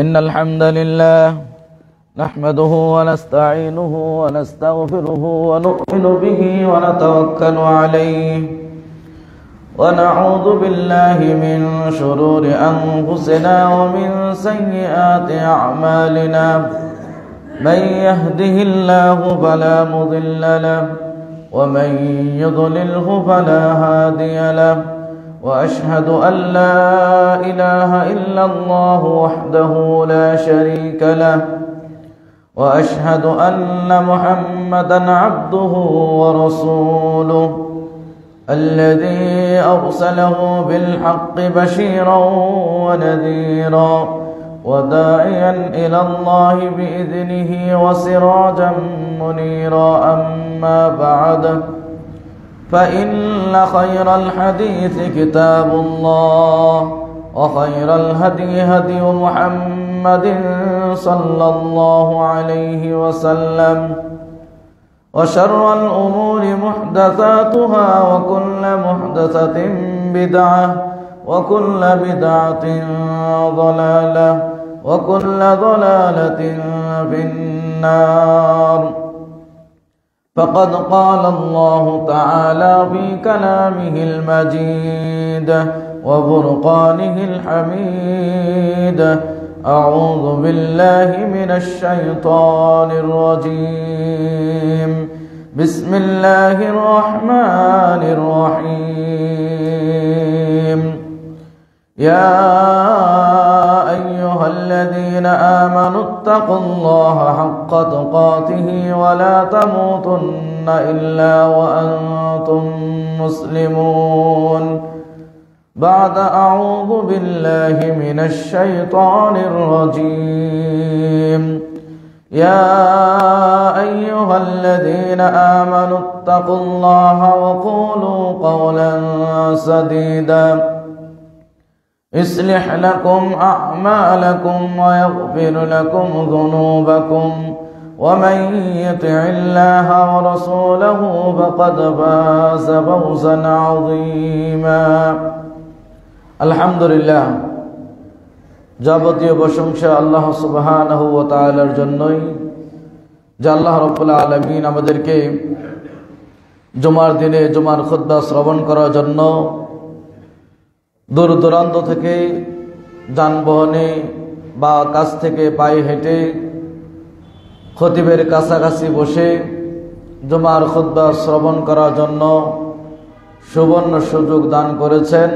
إن الحمد لله نحمده ونستعينه ونستغفره ونؤمن به ونتوكل عليه ونعوذ بالله من شرور أنفسنا ومن سيئات أعمالنا من يهده الله فلا مضل له ومن يضلله فلا هادي له وأشهد أن لا إله إلا الله وحده لا شريك له وأشهد أن محمدا عبده ورسوله الذي أرسله بالحق بشيرا ونذيرا وداعيا إلى الله بإذنه وسراجا منيرا أما بعد فإن خير الحديث كتاب الله وخير الهدي هدي محمد صلى الله عليه وسلم وشر الأمور محدثاتها وكل محدثة بدعة وكل بدعة ضلالة وكل ضلالة في النار فقد قال الله تعالى في كلامه المجيد وفرقانه الحميد أعوذ بالله من الشيطان الرجيم بسم الله الرحمن الرحيم يا أيها الذين آمنوا اتقوا الله حق تقاته ولا تموتن إلا وأنتم مسلمون بعد أعوذ بالله من الشيطان الرجيم يا أيها الذين آمنوا اتقوا الله وقولوا قولا سديدا يصلح لكم أعمالكم ويغفر لكم ذنوبكم ومن يطع الله ورسوله فقد فاز فوزا عظيما আলহামদুলিল্লাহ যাবতীয় প্রশংসা আল্লাহ সুবহানাহু ওয়া তাআলার জন্যই, যে আল্লাহ রাব্বুল আলামিন আমাদেরকে জুমার দিনে জুমার খুতবা শ্রবণ করার জন্য দূর দূরান্ত থেকে যানবাহনে বা কাছ থেকে পায়ে হেঁটে খতিবের কাছাকাছি বসে জুমার খুতবা শ্রবণ করার জন্য সুবর্ণ সুযোগ দান করেছেন।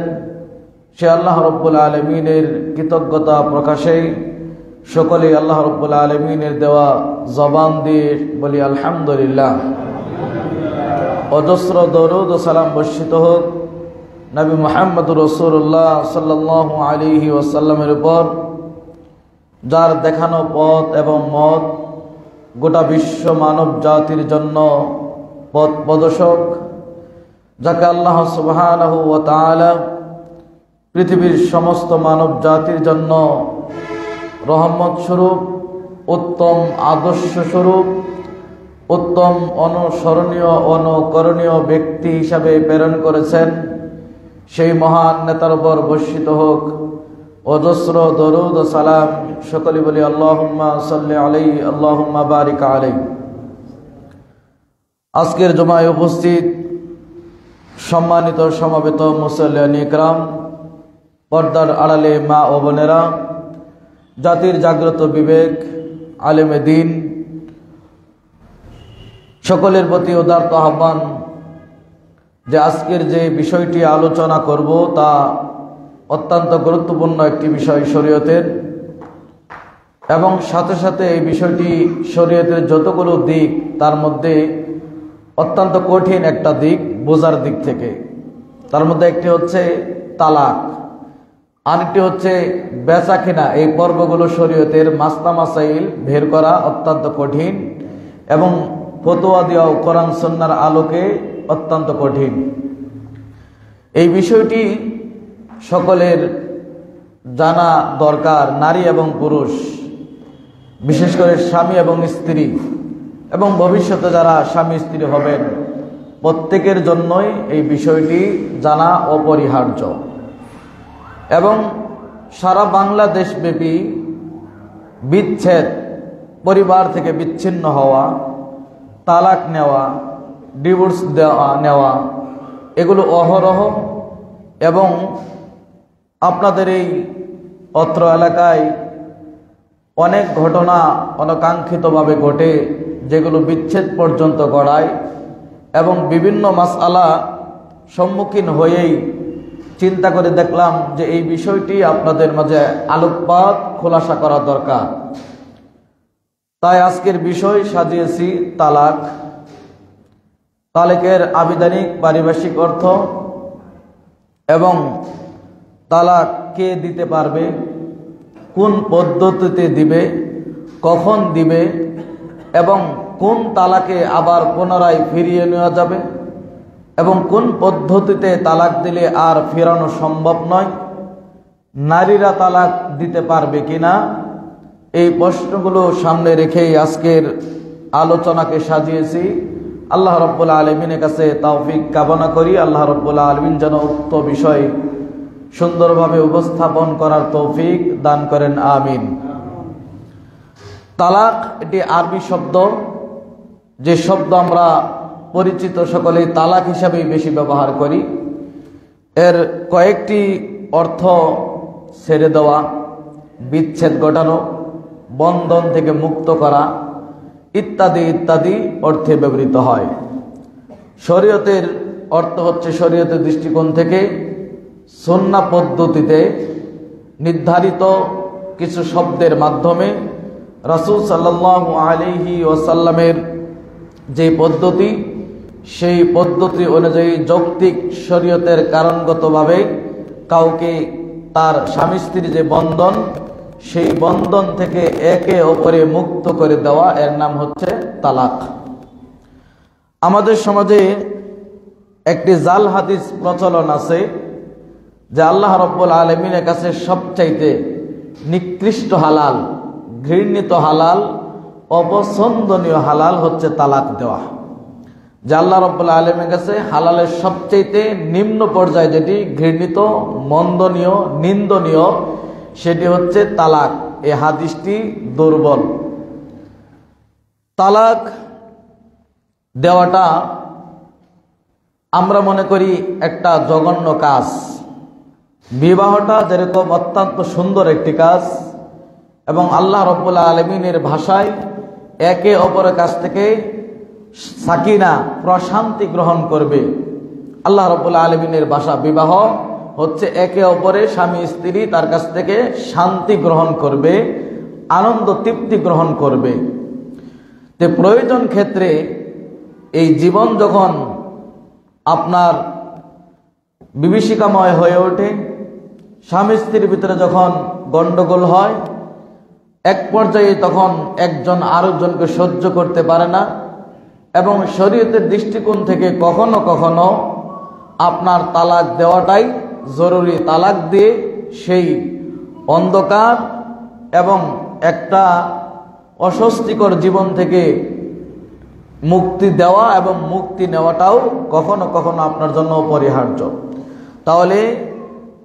সে আল্লাহ রাব্বুল আলামিনের কৃতজ্ঞতা প্রকাশে সকলেই আল্লাহ রাব্বুল আলামিনের দেওয়া জবান দিয়ে বলি আলহামদুলিল্লাহ। অজস্র দরুদ ও সালাম বর্ষিত হোক নবী মুহাম্মদ রাসূলুল্লাহ সাল্লাল্লাহু আলাইহি ওয়াসাল্লামের উপর, যার দেখানো পথ এবং মত গোটা বিশ্ব মানব জাতির জন্য পথ প্রদর্শক, যাকে আল্লাহ সুবহানাহু ওয়া তাআলা পৃথিবীর সমস্ত মানব জাতির জন্য রহমত স্বরূপ, উত্তম আদর্শ স্বরূপ, উত্তম অনুসরণীয় অনুকরণীয় ব্যক্তি হিসাবে প্রেরণ করেছেন। সেই মহান নেতার উপর বর্ষিত হোক অজস্র দরুদ ও সালাম। সকলে বলি আল্লাহুম্মা সাল্লি আলাইহি আল্লাহুম্মা বারিক আলাইহি। আজকের জুমায় উপস্থিত সম্মানিত সমবেত মুসল্লিয়ান ইকরাম, পর্দার আড়ালে মা ও বোনেরা, জাতির জাগ্রত বিবেক, আলেমে দ্বীন, সকলের প্রতি উদারত আহ্বান যে আজকের যে বিষয়টি আলোচনা করব তা অত্যন্ত গুরুত্বপূর্ণ একটি বিষয় শরীয়তের, এবং সাথে সাথে এই বিষয়টি শরীয়তের যতগুলো দিক তার মধ্যে অত্যন্ত কঠিন একটা দিক বোঝার দিক থেকে। তার মধ্যে একটি হচ্ছে তালাক, আরেকটি হচ্ছে বেচা কেনা। এই পর্বগুলো শরীয়তের মাসলা মাসাইল বের করা অত্যন্ত কঠিন এবং ফতোয়া দেওয়া কোরআন সুন্নাহর আলোকে অত্যন্ত কঠিন। এই বিষয়টি সকলের জানা দরকার, নারী এবং পুরুষ, বিশেষ করে স্বামী এবং স্ত্রী, এবং ভবিষ্যতে যারা স্বামী স্ত্রী হবেন প্রত্যেকের জন্যই এই বিষয়টি জানা অপরিহার্য। এবং সারা বাংলাদেশ ব্যাপী বিচ্ছেদ, পরিবার থেকে বিচ্ছিন্ন হওয়া, তালাক নেওয়া, ডিভোর্স নেওয়া, এগুলো অহরহ এবং আপনাদের এই অত্র এলাকায় অনেক ঘটনা অনাকাঙ্ক্ষিতভাবে ঘটে, যেগুলো বিচ্ছেদ পর্যন্ত গড়ায়। এবং বিভিন্ন মাসআলা সম্মুখীন হয়েই চিন্তা করে দেখলাম যে এই বিষয়টি আপনাদের মাঝে আলোকপাত খোলাসা করা দরকার। তাই আজকের বিষয় সাজিয়েছি তালাক, তালাকের আবিধানিক পারিভাষিক অর্থ এবং তালাক কে দিতে পারবে, কোন পদ্ধতিতে দিবে, কখন দিবে এবং কোন তালাকে আবার পুনরায় ফিরিয়ে নেওয়া যাবে এবং কোন পদ্ধতিতে তালাক দিলে আর ফেরানো সম্ভব নয়, নারীরা তালাক দিতে পারবে কিনা, এই প্রশ্নগুলো সামনে রেখেই আজকের আলোচনাকে সাজিয়েছি। আল্লাহ রাব্বুল আলামিনের কাছে তৌফিক কামনা করি। আল্লাহ রাব্বুল আলামিন যেন উক্ত বিষয় সুন্দরভাবে উপস্থাপন করার তৌফিক দান করেন, আমিন। তালাক এটি আরবি শব্দ, যে শব্দ আমরা পরিচিত সকলেই তালাক হিসাবেই বেশি ব্যবহার করি। এর কয়েকটি অর্থ ছেড়ে দেওয়া, বিচ্ছেদ ঘটানো, বন্ধন থেকে মুক্ত করা ইত্যাদি ইত্যাদি অর্থে ব্যবহৃত হয়। শরীয়তের অর্থ হচ্ছে, শরীয়তের দৃষ্টিকোণ থেকে সুন্নাহ পদ্ধতিতে নির্ধারিত কিছু শব্দের মাধ্যমে রাসূল সাল্লাল্লাহু আলাইহি ওয়াসাল্লামের যে পদ্ধতি, সেই পদ্ধতি অনুযায়ী যৌক্তিক শরীয়তের কারণগতভাবে কাউকে তার স্বামী স্ত্রীর যে বন্ধন, সেই বন্ধন থেকে একে অপরে মুক্ত করে দেওয়া, এর নাম হচ্ছে তালাক। আমাদের সমাজে একটি জাল হাদিস প্রচলন আছে যে আল্লাহ রাব্বুল আলামিনের কাছে সবচাইতে নিকৃষ্ট হালাল, ঘৃণিত হালাল, অপছন্দনীয় হালাল হচ্ছে তালাক দেওয়া। যে আল্লাহ রাব্বুল আলামিনের কাছে হালালের সবচাইতে নিম্ন পর্যায়ে যেটি ঘৃণিত, মন্দনীয়, নিন্দনীয়, সেটি হচ্ছে তালাক। এই হাদিসটি দুর্বল। তালাক দেওয়াটা আমরা মনে করি একটা জঘন্য কাজ। বিবাহটা যেরকম অত্যন্ত সুন্দর একটি কাজ এবং আল্লাহ রাব্বুল আলামিনের ভাষায় একে অপরের কাছ থেকে সাকিনা, প্রশান্তি গ্রহণ করবে। আল্লাহ রাব্বুল আলামিনের ভাষা বিবাহ হচ্ছে একে অপরে স্বামী স্ত্রী তার কাছ থেকে শান্তি গ্রহণ করবে, আনন্দ তৃপ্তি গ্রহণ করবে। তো প্রয়োজন ক্ষেত্রে এই জীবন যখন আপনার বিভীষিকাময় হয়ে ওঠে, স্বামী স্ত্রীর ভিতরে যখন গন্ডগোল হয়, এক পর্যায়ে তখন একজন আরেকজনকে সহ্য করতে পারে না এবং শরীয়তের দৃষ্টিকোণ থেকে কখনো কখনো আপনার তালাক দেওয়াটাই জরুরি। তালাক দিয়ে সেই অন্ধকার এবং একটা অস্বস্তিকর জীবন থেকে মুক্তি দেওয়া এবং মুক্তি নেওয়াটাও কখনো কখনো আপনার জন্য অপরিহার্য। তাহলে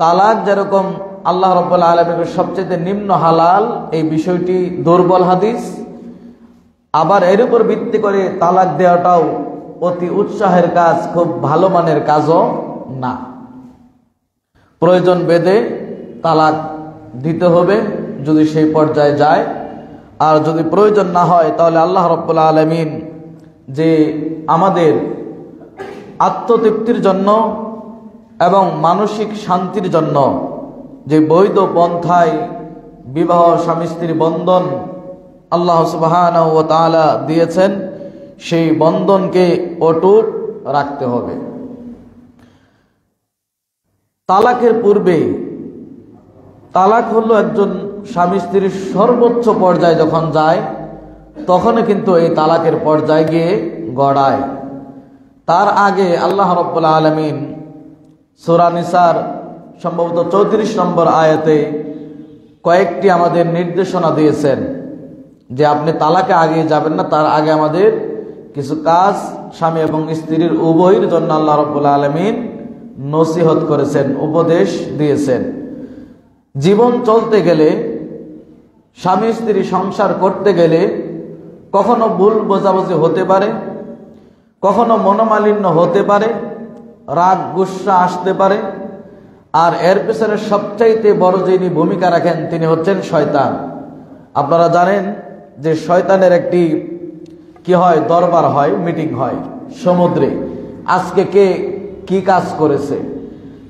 তালাক যেরকম আল্লাহ রাব্বুল আলামিনের সবচেয়ে নিম্ন হালাল, এই বিষয়টি দুর্বল হাদিস। আবার এর উপর ভিত্তি করে তালাক দেওয়াটাও অতি উৎসাহের কাজ, খুব ভালো মানের কাজও না। প্রয়োজন ভেদে তালাক দিতে হবে যদি সেই পর্যায়ে যায়। আর যদি প্রয়োজন না হয় তাহলে আল্লাহ রাব্বুল আলামিন যে আমাদের আত্মতৃপ্তির জন্য এবং মানসিক শান্তির জন্য যে বৈধ পন্থায় বিবাহ স্বামী স্ত্রীর বন্ধন আল্লাহ সুবহানাহু ওয়া তাআলা দিয়েছেন, সেই বন্ধনকে অটুট রাখতে হবে। তালাকের পূর্বে, তালাক হলো একজন স্বামী স্ত্রীর সর্বোচ্চ পর্যায়ে যখন যায়, তখনই কিন্তু এই তালাকের পর্যায়ে গিয়ে গড়ায়। তার আগে আল্লাহ রাব্বুল আলামিন সূরা নিসার সম্ভবত 34 নম্বর আয়াতে কয়েকটি আমাদের নির্দেশনা দিয়েছেন যে আপনি তালাকে আগে যাবেন না, তার আগে আমাদের কিছু কাজ স্বামী এবং স্ত্রীর উভয়ের জন্য আল্লাহ রাব্বুল আলামিন নসিহত করেছেন, উপদেশ দিয়েছেন। জীবন চলতে গেলে স্বামী স্ত্রী সংসার করতে গেলে কখনো ভুল বোঝাবুঝি হতে পারে, কখনো মনোমালিন্য হতে পারে, রাগ গুসা আসতে পারে। আর এর পেছনে সবচাইতে বড় যিনি ভূমিকা রাখেন তিনি হচ্ছেন শয়তান। আপনারা জানেন যে শয়তানের একটি কি হয়, দরবার হয়, মিটিং হয় সমুদ্রে। আজকে কে কি কাজ করেছে,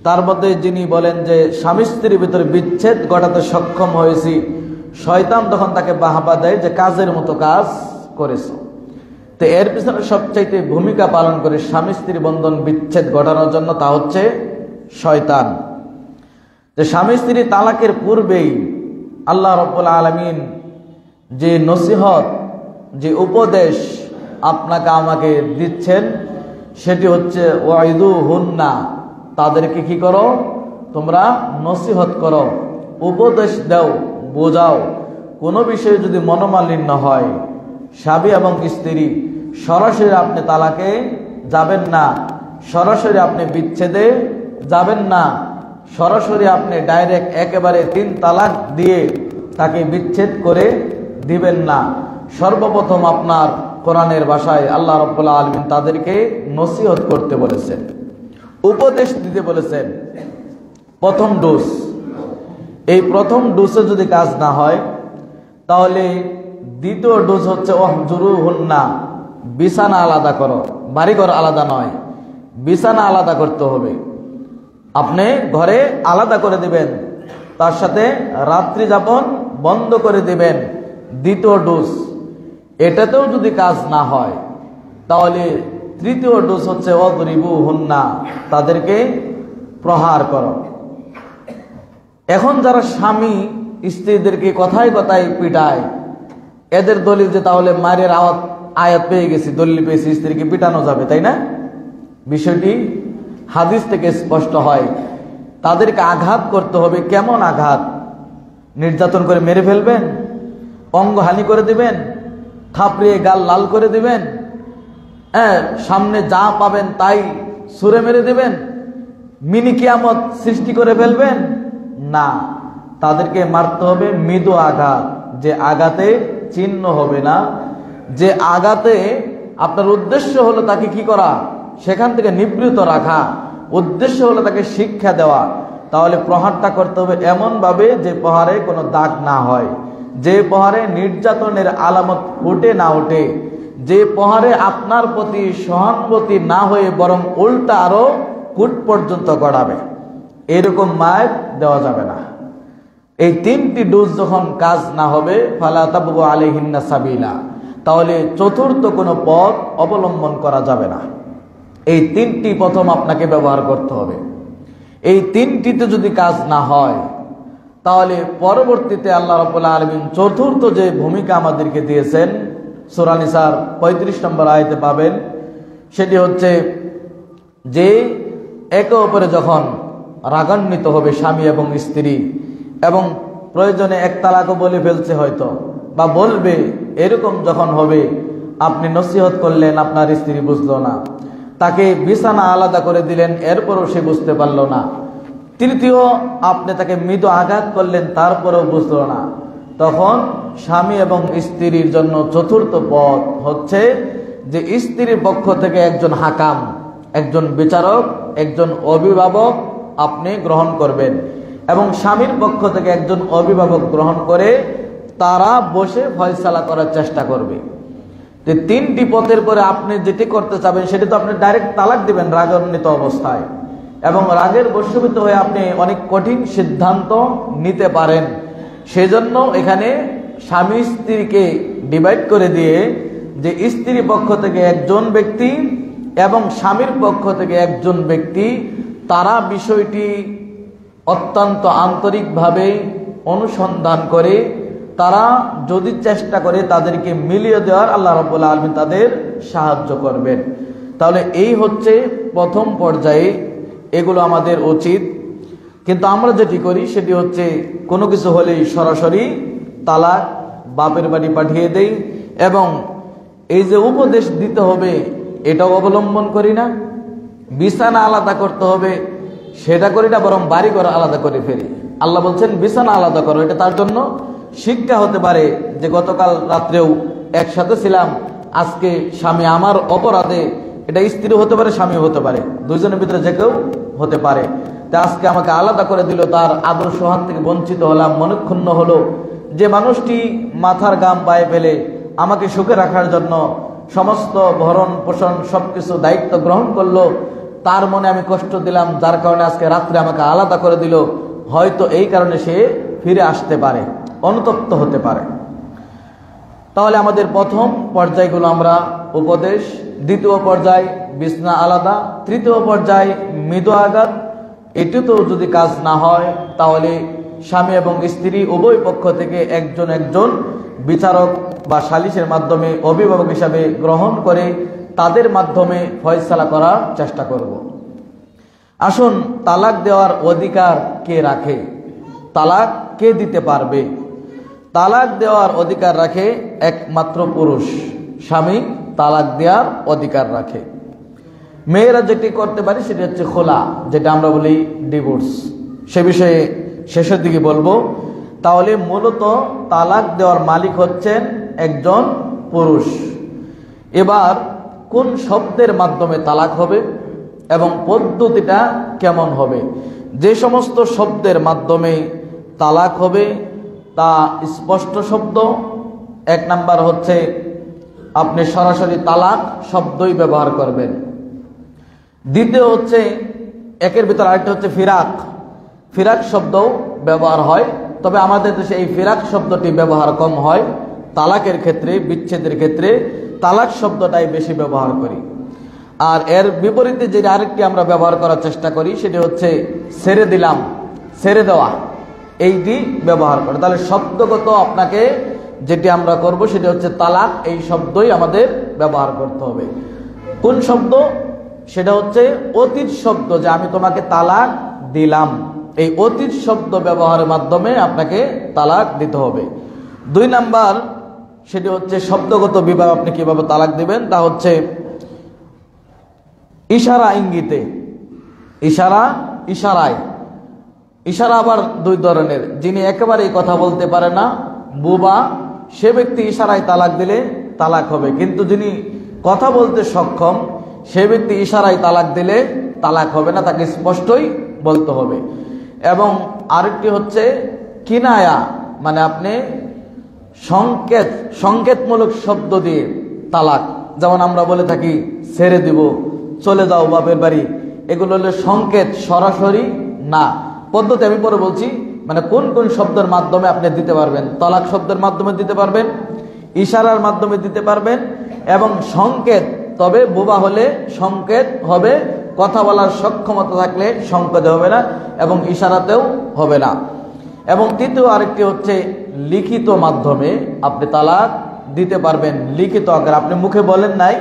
তার মধ্যে যিনি বলেন যে স্বামী স্ত্রীর ভিতরে বিচ্ছেদ ঘটাতে সক্ষম হয়েছি, শয়তান তখন তাকে বাহাবা দেয় যে কাজের মতো কাজ করেছে। তো এর পিছনে সবচাইতে ভূমিকা পালন করে স্বামী স্ত্রী বন্ধন বিচ্ছেদ ঘটানোর জন্য, তা হচ্ছে শয়তান। যে স্বামী স্ত্রী তালাকের পূর্বেই আল্লাহ রাব্বুল আলামিন যে নসিহত, যে উপদেশ আপনাকে আমাকে দিচ্ছেন সেটি হচ্ছে ওয়াইদুহুন্না, তাদেরকে কি করো, তোমরা নসিহত করো, উপদেশ দাও, বোঝাও। কোনো বিষয়ে যদি মনোমালিন্য হয়, স্বামী এবং স্ত্রী, সরাসরি আপনি তালাকে যাবেন না, সরাসরি আপনি বিচ্ছেদে যাবেন না, সরাসরি আপনি ডাইরেক্ট একেবারে 3 তালাক দিয়ে তাকে বিচ্ছেদ করে দিবেন না। সর্বপ্রথম আপনার কোরআনের ভাষায় আল্লাহ রাব্বুল আলামিন তাদেরকে নসিহত করতে বলেছেন, উপদেশ দিতে বলেছেন। প্রথম ডোজ, এই প্রথম ডোজে যদি কাজ না হয় তাহলে দ্বিতীয় ডোজ হচ্ছে ওয়াহজুরুহুন্না, বিছানা আলাদা করো, বাড়িঘর আলাদা নয়, বিছানা আলাদা করতে হবে। আপনি ঘরে আলাদা করে দিবেন, তার সাথে রাত্রি যাপন বন্ধ করে দিবেন। দ্বিতীয় ডোজ, এটাতেও যদি কাজ না হয় তাহলে তৃতীয় ডোজ হচ্ছে ওয়াদরিবুহুন্না, তাদেরকে প্রহার করো। এখন যারা স্বামী স্ত্রীদেরকে কথায় কথায় পিটায়, এদের দলিল যে তাহলে মায়ের আয়াত পেয়ে গেছি, দলিল পেয়েছি, স্ত্রীকে পিটানো যাবে, তাই না? বিষয়টি হাদিস থেকে স্পষ্ট হয়। তাদেরকে আঘাত করতে হবে। কেমন আঘাত? নির্যাতন করে মেরে ফেলবেন, অঙ্গহানি করে দিবেন, থাপড়িয়ে গাল লাল করে দিবেন, সামনে যা পাবেন তাই ছুঁড়ে মেরে দিবেন, মিনি কিয়ামত সৃষ্টি করে ফেলবেন? না, তাদেরকে মারতে হবে মৃদু আঘাত, যে আঘাতে চিহ্ন হবে না, যে আঘাতে আপনার উদ্দেশ্য হলো তাকে কি করা, সেখান থেকে নিবৃত রাখা, উদ্দেশ্য হলো তাকে শিক্ষা দেওয়া। তাহলে প্রহারটা করতে হবে এমন ভাবে যে প্রহারে কোনো দাগ না হয়, যে প্রহারে নির্যাতনের আলামত ফুটে না ওঠে, যে প্রহারে আপনার প্রতি সহানুভূতি না হয়ে বরং উল্টা আরো কুট পর্যন্ত গড়াবে, এরকম মায়ের দেওয়া যাবে না। এই 3টি ডোজ যখন কাজ না হবে, ফালা তাবগু আলাইহিন্না সাবিলা, তাহলে চতুর্থ কোনো পথ অবলম্বন করা যাবে না। এই 3টি প্রথম আপনাকে ব্যবহার করতে হবে। এই 3টিতে যদি কাজ না হয় তাহলে পরবর্তীতে আল্লাহ রাব্বুল আলামিন চতুর্থ যে ভূমিকা আমাদেরকে দিয়েছেন, সূরা নিসার 35 নম্বর আয়াতে পাবেন। সেটি হচ্ছে যে একে অপরে যখন রাগান্বিত হবে স্বামী এবং স্ত্রী, এবং প্রয়োজনে এক তালাকও বলে ফেলছে হয়তো বা বলবে, এরকম যখন হবে, আপনি নসিহত করলেন, আপনার স্ত্রী বুঝলো না, তাকে বিছানা আলাদা করে দিলেন, এরপরও সে বুঝতে পারলো না, তৃতীয় আপনি তাকে মৃদু আঘাত করলেন, তারপরেও বুঝলো না, তখন স্বামী এবং স্ত্রীর জন্য চতুর্থ পথ হচ্ছে যে স্ত্রীর পক্ষ থেকে একজন হাকাম, একজন বিচারক, একজন অভিভাবক আপনি গ্রহণ করবেন, এবং স্বামীর পক্ষ থেকে একজন অভিভাবক গ্রহণ করে তারা বসে ফয়সালা করার চেষ্টা করবে। যে 3টি পথের পরে আপনি যেটি করতে চাবেন সেটি তো আপনি ডাইরেক্ট তালাক দিবেন রাগান্বিত অবস্থায়, এবং রাগের বশীভূত হয়ে আপনি অনেক কঠিন সিদ্ধান্ত নিতে পারেন। সেজন্য এখানে স্বামী স্ত্রীকে ডিভাইড করে দিয়ে যে স্ত্রী পক্ষ থেকে একজন ব্যক্তি এবং স্বামীর পক্ষ থেকে একজন ব্যক্তি, তারা বিষয়টি অত্যন্ত আন্তরিকভাবে অনুসন্ধান করে তারা যদি চেষ্টা করে তাদেরকে মিলিয়ে দেওয়ার, আল্লাহ রাব্বুল আলামিন তাদের সাহায্য করবেন। তাহলে এই হচ্ছে প্রথম পর্যায়ে, এগুলো আমাদের উচিত। কিন্তু আমরা যেটি করি সেটি হচ্ছে কোনো কিছু হলেই সরাসরি তালাক, বাপের বাড়ি পাঠিয়ে দেই, এবং এই যে উপদেশ দিতে হবে এটাও অবলম্বন করি না, বিছানা আলাদা করতে হবে সেটা করি না, বরং বাড়ি ঘর আলাদা করে ফেলি। আল্লাহ বলছেন বিছানা আলাদা করো, এটা তার জন্য শিক্ষা হতে পারে যে গতকাল রাত্রেও একসাথে ছিলাম, আজকে স্বামী আমার অপরাধে, এটা স্ত্রী হতে পারে, স্বামী হতে পারে, দুইজনের ভিতরে যে কেউ হতে পারে, তা আজকে আমাকে আলাদা করে দিল, তার আদর্শ হাত থেকে বঞ্চিত হলাম, মনক্ষুণ্ণ হলো। যে মানুষটি মাথার গাম পায়ে ফেলে আমাকে সুখে রাখার জন্য সমস্ত ভরণ পোষণ সবকিছু দায়িত্ব গ্রহণ করলো, তার মনে আমি কষ্ট দিলাম, যার কারণে আজকে রাত্রে আমাকে আলাদা করে দিল। হয়তো এই কারণে সে ফিরে আসতে পারে, অনুতপ্ত হতে পারে। তাহলে আমাদের প্রথম পর্যায়গুলো আমরা উপদেশ, দ্বিতীয় পর্যায় বিছনা আলাদা, তৃতীয় পর্যায় মৃদু আঘাত। এটিতেও যদি কাজ না হয় তাহলে স্বামী এবং স্ত্রী উভয় পক্ষ থেকে একজন একজন বিচারক বা সালিশের মাধ্যমে অভিভাবক হিসাবে গ্রহণ করে তাদের মাধ্যমে ফয়সালা করার চেষ্টা করব। আসুন, তালাক দেওয়ার অধিকার কে রাখে? তালাক কে দিতে পারবে? তালাক দেওয়ার অধিকার রাখে একমাত্র পুরুষ। স্বামী তালাক দেওয়ার অধিকার রাখে। মেয়েরা যেটি করতে পারে সেটি হচ্ছে খোলা, যেটা আমরা বলি ডিভোর্স। সে বিষয়ে শেষের দিকে বলবো। তাহলে মূলত তালাক দেওয়ার মালিক হচ্ছেন একজন পুরুষ। এবার কোন শব্দের মাধ্যমে তালাক হবে এবং পদ্ধতিটা কেমন হবে? যে সমস্ত শব্দের মাধ্যমে তালাক হবে তা স্পষ্ট শব্দ। এক নাম্বার হচ্ছে আপনি সরাসরি তালাক শব্দই ব্যবহার করবেন। দ্বিতীয় হচ্ছে একের ভিতর আরেকটা হচ্ছে ফিরাক। ফিরাক শব্দও ব্যবহার হয়, তবে আমাদের দেশে এই ফিরাক শব্দটি ব্যবহার কম হয়। তালাকের ক্ষেত্রে, বিচ্ছেদের ক্ষেত্রে তালাক শব্দটাই বেশি ব্যবহার করি। আর এর বিপরীতে যে আরেকটি আমরা ব্যবহার করার চেষ্টা করি সেটি হচ্ছে ছেড়ে দিলাম, ছেড়ে দেওয়া, এইটি ব্যবহার করে। তাহলে শব্দগত আপনাকে যেটি আমরা করব সেটি হচ্ছে তালাক, এই শব্দই আমাদের ব্যবহার করতে হবে। কোন শব্দ? সেটা হচ্ছে অতীত শব্দ, যে আমি তোমাকে তালাক দিলাম। এই অতীত শব্দ ব্যবহারের মাধ্যমে আপনাকে তালাক দিতে হবে। 2 নাম্বার সেটি হচ্ছে শব্দগত বিভাগ। আপনি কিভাবে তালাক দিবেন তা হচ্ছে ইশারা ইঙ্গিতে। ইশারায়। ইশারা আবার 2 ধরনের। যিনি একেবারেই কথা বলতে পারে না, বুবা, সে ব্যক্তি ইশারায় তালাক দিলে তালাক হবে। কিন্তু যিনি কথা বলতে সক্ষম সে ব্যক্তি ইশারায় তালাক দিলে তালাক হবে না, তাকে স্পষ্টই বলতে হবে। এবং আরেকটি হচ্ছে কিনায়া, মানে আপনি সংকেতমূলক শব্দ দিয়ে তালাক। যেমন আমরা বলে থাকি ছেড়ে দিব, চলে যাও বাপের বাড়ি, এগুলো হলো সংকেত, সরাসরি না। পদ্ধতি আমি পরে বলছি, মানে কোন কোন শব্দের মাধ্যমে আপনি দিতে পারবেন। তালাক শব্দের মাধ্যমে দিতে পারবেন, ইশারার মাধ্যমে দিতে পারবেন এবং সংকেত। তবে বোবা হলে সংকেত হবে, কথা বলার সক্ষমতা থাকলে সংকেত হবে না এবং ইশারাতেও হবে না। এবং তৃতীয় আরেকটি হচ্ছে লিখিত মাধ্যমে আপনি তালাক দিতে পারবেন। লিখিত আকারে, আপনি মুখে বলেন নাই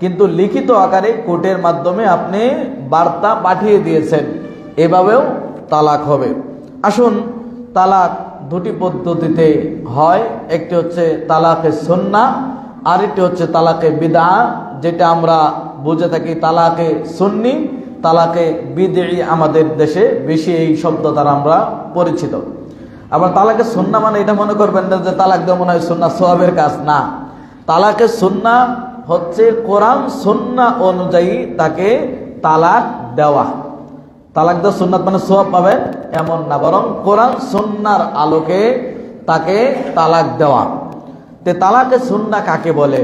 কিন্তু লিখিত আকারে কোর্টের মাধ্যমে আপনি বার্তা পাঠিয়ে দিয়েছেন, এভাবেও তালাক হবে। আসুন, তালাক 2টি পদ্ধতিতে হয়। একটি হচ্ছে তালাকে সুন্নাহ, আরেকটি হচ্ছে তালাকে বিদআ, যেটা আমরা বুঝে থাকি তালাকে সুন্নি, তালাকে বিদঈ। আমাদের দেশে বেশি এই শব্দ দ্বারা আমরা পরিচিত। আবার তালাকে সুন্নাহ মানে এটা মনে করবেন না যে তালাক দেওয়া মনে হয় সুন্নাহ সওয়াবের কাজ, না। তালাকে সুন্নাহ হচ্ছে কোরআন সুন্নাহ অনুযায়ী তাকে তালাক দেওয়া। তালাক দেওয়া সুন্নাত মানে সওয়াব পাবেন এমন না, বরং কোরআন সুন্নাহর আলোকে তাকে তালাক দেওয়া। তে তালাকে সুন্নাহ কাকে বলে?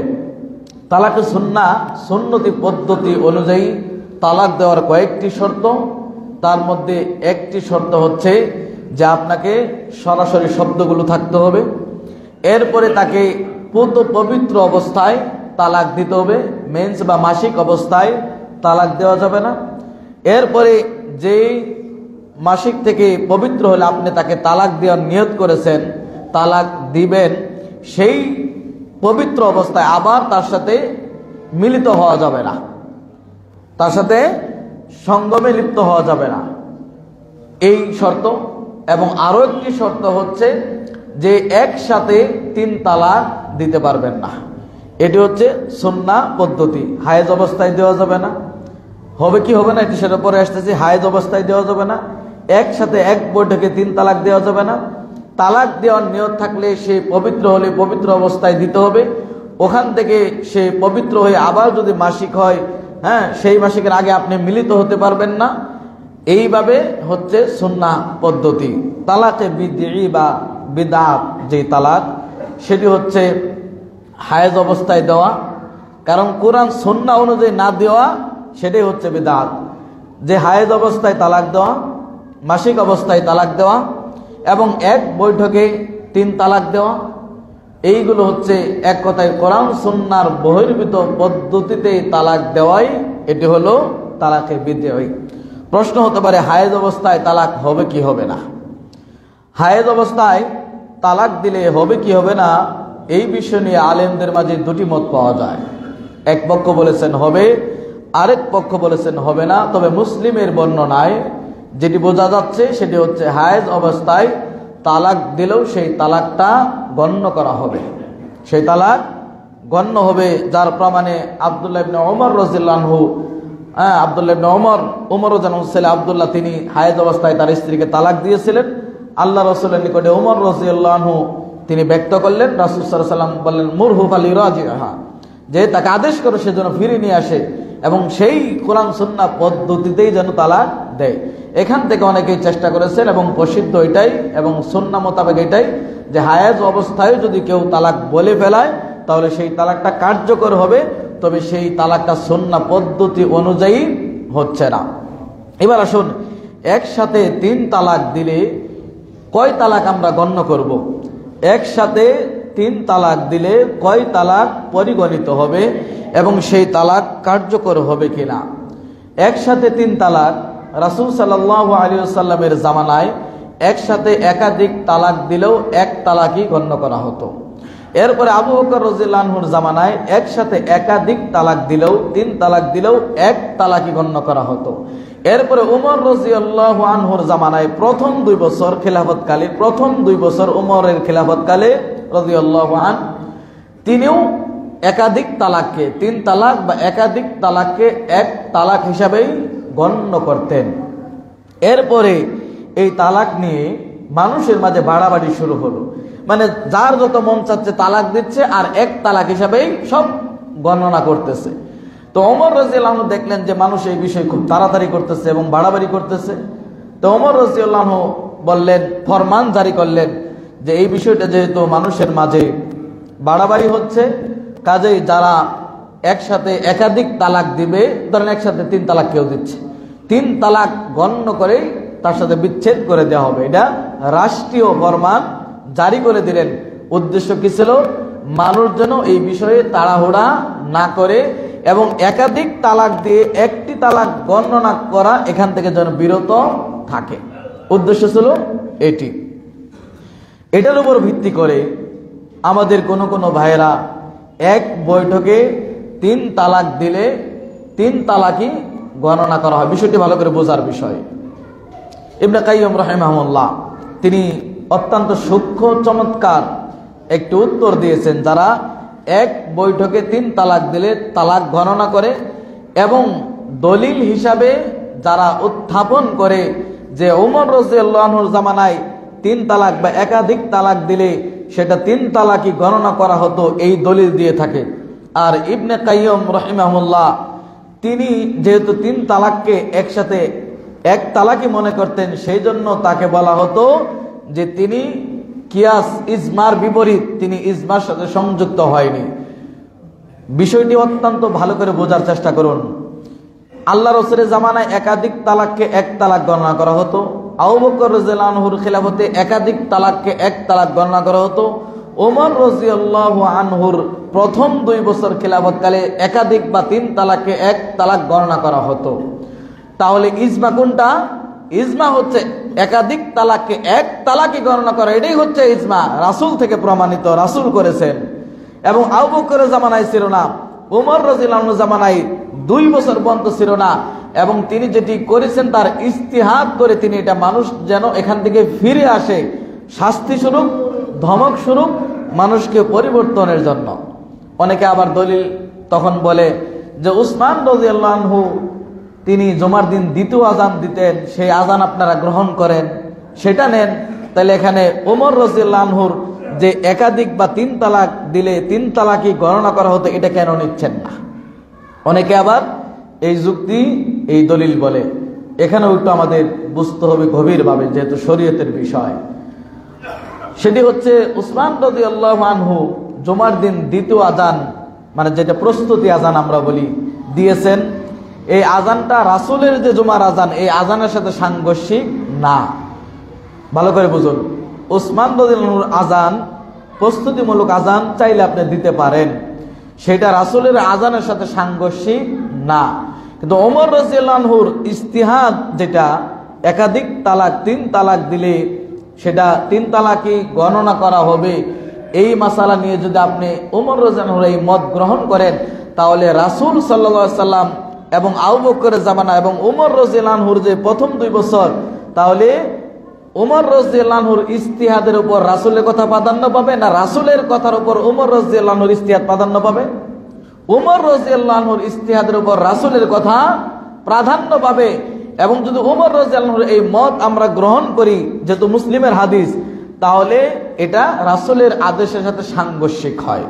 তালাকে সুন্নাহ সুন্নতি পদ্ধতি অনুযায়ী তালাক দেওয়ার কয়েকটি শর্ত। তার মধ্যে একটি শর্ত হচ্ছে যে আপনাকে সরাসরি শব্দগুলো থাকতে হবে। এরপরে তাকে পবিত্র অবস্থায় তালাক দিতে হবে, মেন্স বা মাসিক অবস্থায় তালাক দেওয়া যাবে না। এরপরে যেই মাসিক থেকে পবিত্র হলে আপনি তাকে তালাক দেওয়ার নিয়ত করেছেন, তালাক দিবেন, সেই পবিত্র অবস্থায় আবার তার সাথে মিলিত হওয়া যাবে না, তার সাথে সঙ্গমে লিপ্ত হওয়া যাবে না, এই শর্ত। এবং আরো একটি শর্ত হচ্ছে যে একসাথে 3 তালাক দিতে পারবেন না। এটি হচ্ছে সুন্নাহ পদ্ধতি। হায়েজ অবস্থায় দেওয়া যাবে না, হবে কি হবে না এটি সেটা পরে আসতেছি। হায়েজ অবস্থায় দেওয়া যাবে না, একসাথে এক বৈঠকে 3 তালাক দেওয়া যাবে না, তালাক দেওয়ার নিয়ত থাকলে সে পবিত্র হলে পবিত্র অবস্থায় দিতে হবে। ওখান থেকে সে পবিত্র হয়ে আবার যদি মাসিক হয়, হ্যাঁ, সেই মাসিকের আগে আপনি মিলিত হতে পারবেন না। এইভাবে হচ্ছে সুন্নাহ পদ্ধতি। তালাকে বিদঈ বা বিদআত যে তালাক, সেটি হচ্ছে হায়েজ অবস্থায় দেওয়া। কারণ কোরআন সুন্নাহ অনুযায়ী না দেওয়া সেটাই হচ্ছে বিদআত। যে হায়েজ অবস্থায় তালাক দেওয়া, মাসিক অবস্থায় তালাক দেওয়া এবং এক বৈঠকে 3 তালাক দেওয়া, এইগুলো হচ্ছে এক কথায় কোরআন সুন্নাহর বহির্ভূত পদ্ধতিতে তালাক দেওয়াই এটি হলো তালাকে বিদঈ। প্রশ্ন হতে পারে, হায়েজ অবস্থায় তালাক হবে কি হবে না? হায়েজ অবস্থায় তালাক দিলে হবে কি হবে না, এই বিষয় নিয়ে আলেমদের মাঝে দুটি মত পাওয়া যায়। এক পক্ষ বলেছেন হবে, আরেক পক্ষ বলেছেন হবে না। তবে মুসলিমের বর্ণনায় যেটি বোঝা যাচ্ছে সেটি হচ্ছে হায়েজ অবস্থায় তালাক দিলেও সেই তালাকটা গণ্য করা হবে, সেই তালাক গণ্য হবে। যার প্রমাণে আব্দুল্লাহ ইবনে ওমর রাদিয়াল্লাহু আনহু, আব্দুল্লাহ ইবনে ওমর জানুল ছেলে আব্দুল্লাহ, তিনি হায়েজ অবস্থায় তার স্ত্রীকে তালাক দিয়েছিলেন। আল্লাহ রাসূলের নিকটে ওমর রাদিয়াল্লাহু আনহু তিনি ব্যক্ত করলেন। রাসূল সাল্লাল্লাহু আলাইহি ওয়াসাল্লাম বললেন, মুরহু ফালিরাজিহা, যে তাকে আদেশ করে সে যেন ফিরে নিয়ে আসে এবং সেই কোরআন সুন্নাহ পদ্ধতিতেই যেন তালাক দেয়। এখান থেকে অনেকেই চেষ্টা করেছেন এবং প্রসিদ্ধ এটাই এবং সুন্নাহ মোতাবেক এটাই যে হায়েজ অবস্থায় যদি কেউ তালাক বলে ফেলায় তাহলে সেই তালাকটা কার্যকর হবে, তবে সেই তালাকটা সুন্নাহ পদ্ধতি অনুযায়ী হচ্ছে না। এবার আসুন, একসাথে 3 তালাক দিলে কয় তালাক আমরা গণ্য করব? একসাথে 3 তালাক দিলে কয় তালাক পরিগণিত হবে এবং সেই তালাক কার্যকর হবে কিনা? একসাথে 3 তালাক রাসূল সাল্লাল্লাহু আলাইহি ওয়াসাল্লামের জামানায় একসাথে একাধিক তালাক দিলেও 1 তালাকই গণ্য করা হতো। এরপরে আবু বকর রাদিয়াল্লাহু আনহুর জামানায় একসাথে একাধিক তালাক দিলেও 3 তালাক দিলেও 1 তালাকই গণ্য করা হতো। এরপরে উমর রাদিয়াল্লাহু আনহুর জামানায় প্রথম 2 বছর খিলাফতকালে, প্রথম 2 বছর উমরের খিলাফতকালে রাদিয়াল্লাহু আন, তিনিও একাধিক তালাককে 3 তালাক বা একাধিক তালাককে 1 তালাক হিসাবেই গণ্য করতেন। এরপরে এই তালাক নিয়ে মানুষের মাঝে বাড়াবাড়ি শুরু হলো, মানে যার যত মন চাচ্ছে তালাক দিচ্ছে আর 1 তালাক হিসাবেই সব গণনা করতেছে। তো ওমর রাদিয়াল্লাহু আনহু দেখলেন যে মানুষ এই বিষয় খুব তাড়াতাড়ি করতেছে এবং বাড়াবাড়ি করতেছে। তো ওমর রাদিয়াল্লাহু আনহু বললেন, ফরমান জারি করলেন যে এই বিষয়টা যেহেতু মানুষের মাঝে বাড়াবাড়ি হচ্ছে, কাজেই যারা একসাথে একাধিক তালাক দিবে, ধরেন একসাথে 3 তালাক কেউ দিচ্ছে, 3 তালাক গণ্য করে তার সাথে বিচ্ছেদ করে দেওয়া হবে। এটা রাষ্ট্রীয় ফরমান জারি করে দিলেন। উদ্দেশ্য কি ছিল? মানুষ যেন এই বিষয়ে তাড়াহুড়া না করে এবং একাধিক তালাক দিয়ে 1টি তালাক গণনা করা এখান থেকে যেন বিরত থাকে। উদ্দেশ্য ছিল এটি। এটার উপর ভিত্তি করে আমাদের কোনো ভাইয়েরা 1 বৈঠকে 3 তালাক দিলে 3 তালাকই গণনা করা হয়। বিষয়টি ভালো করে বোঝার বিষয়। ইবনে কাইয়্যিম রাহিমাহুল্লাহ তিনি অত্যন্ত সূক্ষ্ম চমৎকার একটি উত্তর দিয়েছেন। যারা 1 বৈঠকে 3 তালাক দিলে তালাক গণনা করে এবং দলিল হিসাবে যারা উত্থাপন করে যে ওমর রাদিয়াল্লাহু আনহুর জামানায় 3 তালাক বা একাধিক তালাক দিলে সেটা 3 তালাকই গণনা করা হতো, এই দলিল দিয়ে থাকে। আর ইবনে কাইয়্যিম রাহিমাহুল্লাহ তিনি যেহেতু 3 তালাককে একসাথে 1 তালাকই মনে করতেন, সেই জন্য তাকে বলা হতো যে তিনি কিয়াস ইজমার বিপরীত, তিনি ইজমার সাথে সংযুক্ত হয়নি। বিষয়টি অত্যন্ত ভালো করে বোঝার চেষ্টা করুন। আল্লাহ রাসূলের জামানায় একাধিক তালাককে 1 তালাক গণনা করা হতো। আবু বকর রাদিয়াল্লাহু আনহুর খিলাফতে একাধিক তালাককে 1 তালাক গণনা করা হতো। ওমর রাদিয়াল্লাহু আনহুর প্রথম 2 বছর খিলাফতকালে একাধিক বা 3 তালাককে 1 তালাক গণনা করা হতো। তাহলে ইজমা কোনটা? ইজমা হচ্ছে একাধিক তালাককে 1 তালাকই গণনা করা, এটাই হচ্ছে ইজমা। রাসূল থেকে প্রমাণিত, রাসূল করেছেন। এবং আবু বকরের জামানায় ছিল না, ওমর রাদিয়াল্লাহু আনহুর জামানায় 2 বছর পর্যন্ত ছিল না। এবং তিনি যেটি করেছেন তার ইজতিহাদ করে তিনি এটা মানুষ যেন এখান থেকে ফিরে আসে, শাস্তি স্বরূপ, ধমক স্বরূপ, মানুষকে পরিবর্তনের জন্য। অনেকে আবার দলিল তখন বলে যে উসমান রাদিয়াল্লাহু আনহু তিনি জুমার দিন 2য় আযান দিতেন, সেই আযান আপনারা গ্রহণ করেন, সেটা নেন। তাহলে এখানে ওমর রাদিয়াল্লাহু আনহুর যে একাধিক বা 3 তালাক দিলে 3 তালাকই গণনা করা হতো, এটা কেন নিচ্ছেন না? অনেকে আবার এই যুক্তি, এই দলিল বলে। এখানেও একটু আমাদের বুঝতে হবে গভীরভাবে, যেহেতু শরীয়তের বিষয়। সেটি হচ্ছে উসমান রাদিয়াল্লাহু আনহু জুমার দিন দ্বিতীয় আজান, মানে যেটা প্রস্তুতি আজান আমরা বলি, দিয়েছেন। এই আজানটা রাসূলের যে জুমার আজান, এই আজানের সাথে সাংঘর্ষিক না। ভালো করে বুঝুন, উসমান রাদিয়াল্লাহু আনহুর আজান প্রস্তুতিমূলক আজান চাইলে আপনি দিতে পারেন, সেটা রাসূলের আজানের সাথে সাংঘর্ষিক না। কিন্তু ওমর রাদিয়াল্লাহু আনহুর ইজতিহাদ, যেটা একাধিক তালাক 3 তালাক দিলে সেটা 3 তালাকই গণনা করা হবে, এই মাসালা নিয়ে যদি আপনি ওমর রাদিয়াল্লাহু আনহুর এই মত গ্রহণ করেন, তাহলে রাসূল সাল্লাল্লাহু আলাইহি সাল্লাম এবং আবু বকরের জামানা এবং ওমর রাদিয়াল্লাহু আনহুর যে প্রথম 2 বছর, তাহলে ওমর রাদিয়াল্লাহু আনহুর ইজতিহাদের উপর রাসূলের কথা প্রাধান্য পাবে, না রাসূলের কথার উপর ওমর রাদিয়াল্লাহু আনহুর ইজতিহাদ প্রাধান্য পাবে? ওমর রাদিয়াল্লাহু আনহুর ইজতিহাদের উপর রাসূলের কথা প্রাধান্য পাবে। এবং যদি ওমর রাদিয়াল্লাহু আনহুর এই মত আমরা গ্রহণ করি, যেহেতু মুসলিমের হাদিস, তাহলে এটা রাসূলের আদেশের সাথে সাংঘর্ষিক হয়।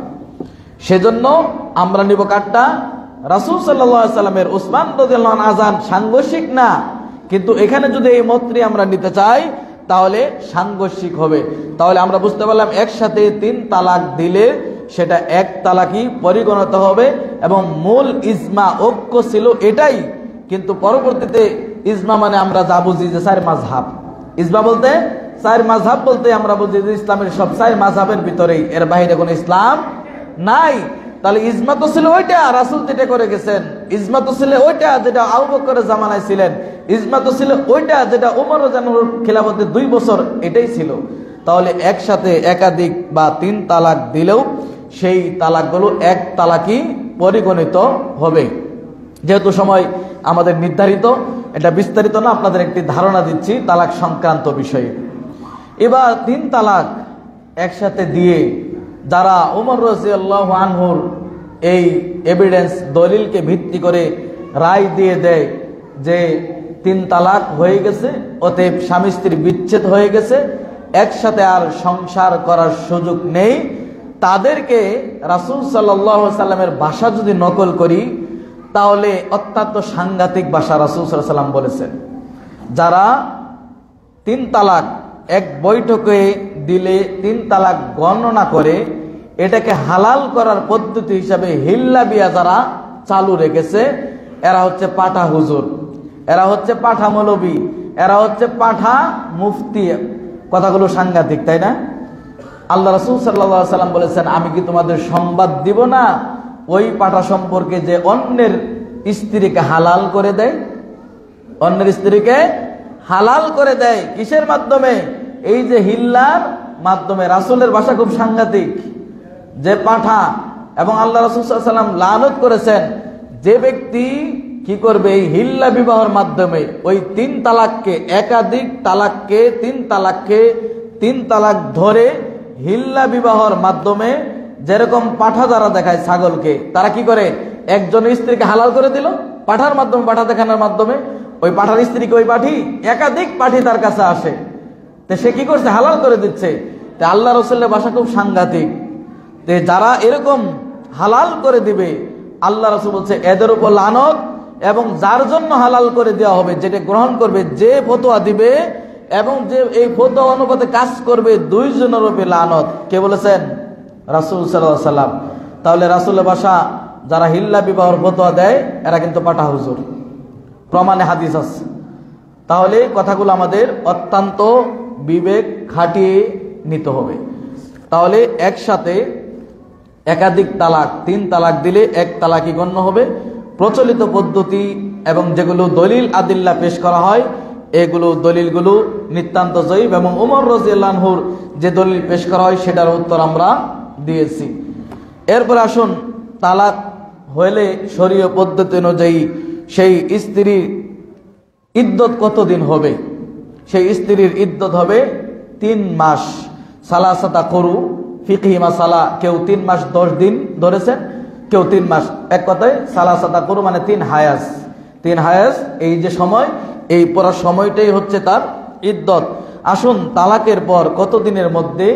সেজন্য আমরা নিব কাটটা রাসূল সাল্লাল্লাহু আলাইহি সাল্লামের উসমান রাদিয়াল্লাহু আনহু আযান সাংঘর্ষিক না, কিন্তু এখানে যদি এই মতটি আমরা নিতে চাই তাহলে সাংঘর্ষিক হবে। তাহলে আমরা বুঝতে পারলাম একসাথে 3 তালাক দিলে সেটা 1 তালাকই পরিগণিত হবে, এবং মূল ইজমা ঐক্য ছিল এটাই। কিন্তু পরবর্তীতে ইজমা মানে আমরা যা বুঝি যে 4 মাযহাব, ইজমা বলতে 4 মাযহাব বলতে আমরা বুঝি যে ইসলামের সব 4 মাযহাবের ভিতরেই, এর বাইরে কোনো ইসলাম নাই। তাহলে ইজমা তো ছিল ওইটা, রাসূল যেটা করে গেছেন। ইজমা তো ছিল ওইটা যেটা আবু বকরের জামানায় ছিলেন। ইজমা তো ছিল ওইটা যেটা ওমর রাদিয়াল্লাহু আনহুর খিলাফতে 2 বছর, এটাই ছিল। তাহলে একসাথে একাধিক বা 3 তালাক দিলেও সেই তালাকগুলো 1 তালাকই পরিগণিত হবে। যেহেতু সময় আমাদের নির্ধারিত, এটা বিস্তারিত না, আপনাদের একটি ধারণা দিচ্ছি তালাক সংক্রান্ত বিষয়ে। এবার 3 তালাক একসাথে দিয়ে যারা ওমর রাদিয়াল্লাহু আনহুর এই এভিডেন্স, দলিলকে ভিত্তি করে রায় দিয়ে দেয় যে 3 তালাক হয়ে গেছে, অতএব স্বামী স্ত্রী বিচ্ছেদ হয়ে গেছে, একসাথে আর সংসার করার সুযোগ নেই, তাদেরকে রাসূল সাল্লাল্লাহু আলাইহি সাল্লামের ভাষা যদি নকল করি, তাহলে অত্যন্ত সাংঘাতিক ভাষা রাসূল সাল্লাল্লাহু আলাইহি সাল্লাম বলেছেন। যারা 3 তালাক এক বৈঠকে দিলে 3 তালাক গণনা করে, এটাকে হালাল করার পদ্ধতি হিসাবে হিল্লা বিয়া যারা চালু রেখেছে, এরা হচ্ছে পাঠা হুজুর, এরা হচ্ছে পাঠা মৌলবী, এরা হচ্ছে পাঠা মুফতি। কথাগুলো সাংঘাতিক, তাই না? আল্লাহ রাসূল সাল্লাল্লাহু আলাইহি সাল্লাম বলেছেন, আমি কি তোমাদের সংবাদ দিব না ওই পাঠা সম্পর্কে যে অন্যের স্ত্রীকে হালাল করে দেয়? অন্যের স্ত্রীকে হালাল করে দেয় কিসের মাধ্যমে? এই যে হিল্লার মাধ্যমে। রাসূলের ভাষা খুব সাংঘাতিক, যে পাঠা। এবং আল্লাহ রাসূল সাল্লাল্লাহু আলাইহি সাল্লাম লানত করেছেন যে ব্যক্তি কি করবে এই হিল্লা বিবাহের মাধ্যমে ওই 3 তালাককে, একাধিক তালাককে 3 তালাককে 3 তালাক ধরে হিল্লা বিবাহের মাধ্যমে, যেরকম পাঠা যারা দেখায় ছাগলকে, তারা কি করে একজন স্ত্রীকে হালাল করে দিল পাঠার মাধ্যমে, পাঠা দেখানোর মাধ্যমে। ওই পাঠার স্ত্রীকে ওই পাঠি, একাধিক পাঠি তার কাছে আসে, তো সে কি করছে? হালাল করে দিচ্ছে। তো আল্লাহ রাসূলের ভাষা খুব সাংঘাতিক। তো যারা এরকম হালাল করে দিবে, আল্লাহ রাসূল বলছে এদের উপর লানত, এবং যার জন্য হালাল করে দেওয়া হবে, যেটা গ্রহণ করবে, যে ফতোয়া দিবে এবং যে এই ফতোয়া অনুপাতে কাজ করবে, 2 জনের উপর লানত। কে বলেছেন? রাসূল সাল্লাল্লাহু আলাইহি সাল্লাম। তাহলে রাসূলের ভাষা যারা হিল্লা বিবাহের ফতোয়া দেয়, এরা কিন্তু পাঠা হুজুর, প্রমাণে হাদিস আছে। তাহলে কথাগুলো আমাদের অত্যন্ত বিবেক খাটিয়ে নিতে হবে। তাহলে একসাথে একাধিক তালাক, 3 তালাক দিলে 1 তালাকই গণ্য হবে। প্রচলিত পদ্ধতি এবং যেগুলো দলিল আদিল্লা পেশ করা হয়, এগুলো দলিলগুলো নিতান্ত জয়ীফ, এবং ওমর রাদিয়াল্লাহু আনহুর যে দলিল পেশ করা হয় সেটার উত্তর আমরা দিয়েছি। এরপর আসুন, তালাক হলে শরীয় পদ্ধতি অনুযায়ী সেই স্ত্রীর ইদ্যত কতদিন হবে? সেই স্ত্রীর ইদ্যত হবে 3 মাস। সালাসাতা করু ফিকহি মাসালা, কেউ 3 মাস 10 দিন ধরেছেন, কেউ 3 মাস। এক কথায় সালাসাতা করু মানে 3 হায়াজ। 3 হায়াজ এই যে সময়, এই পুরো সময়টাই হচ্ছে তার ইদ্যত। আসুন তালাকের পর কতদিনের মধ্যে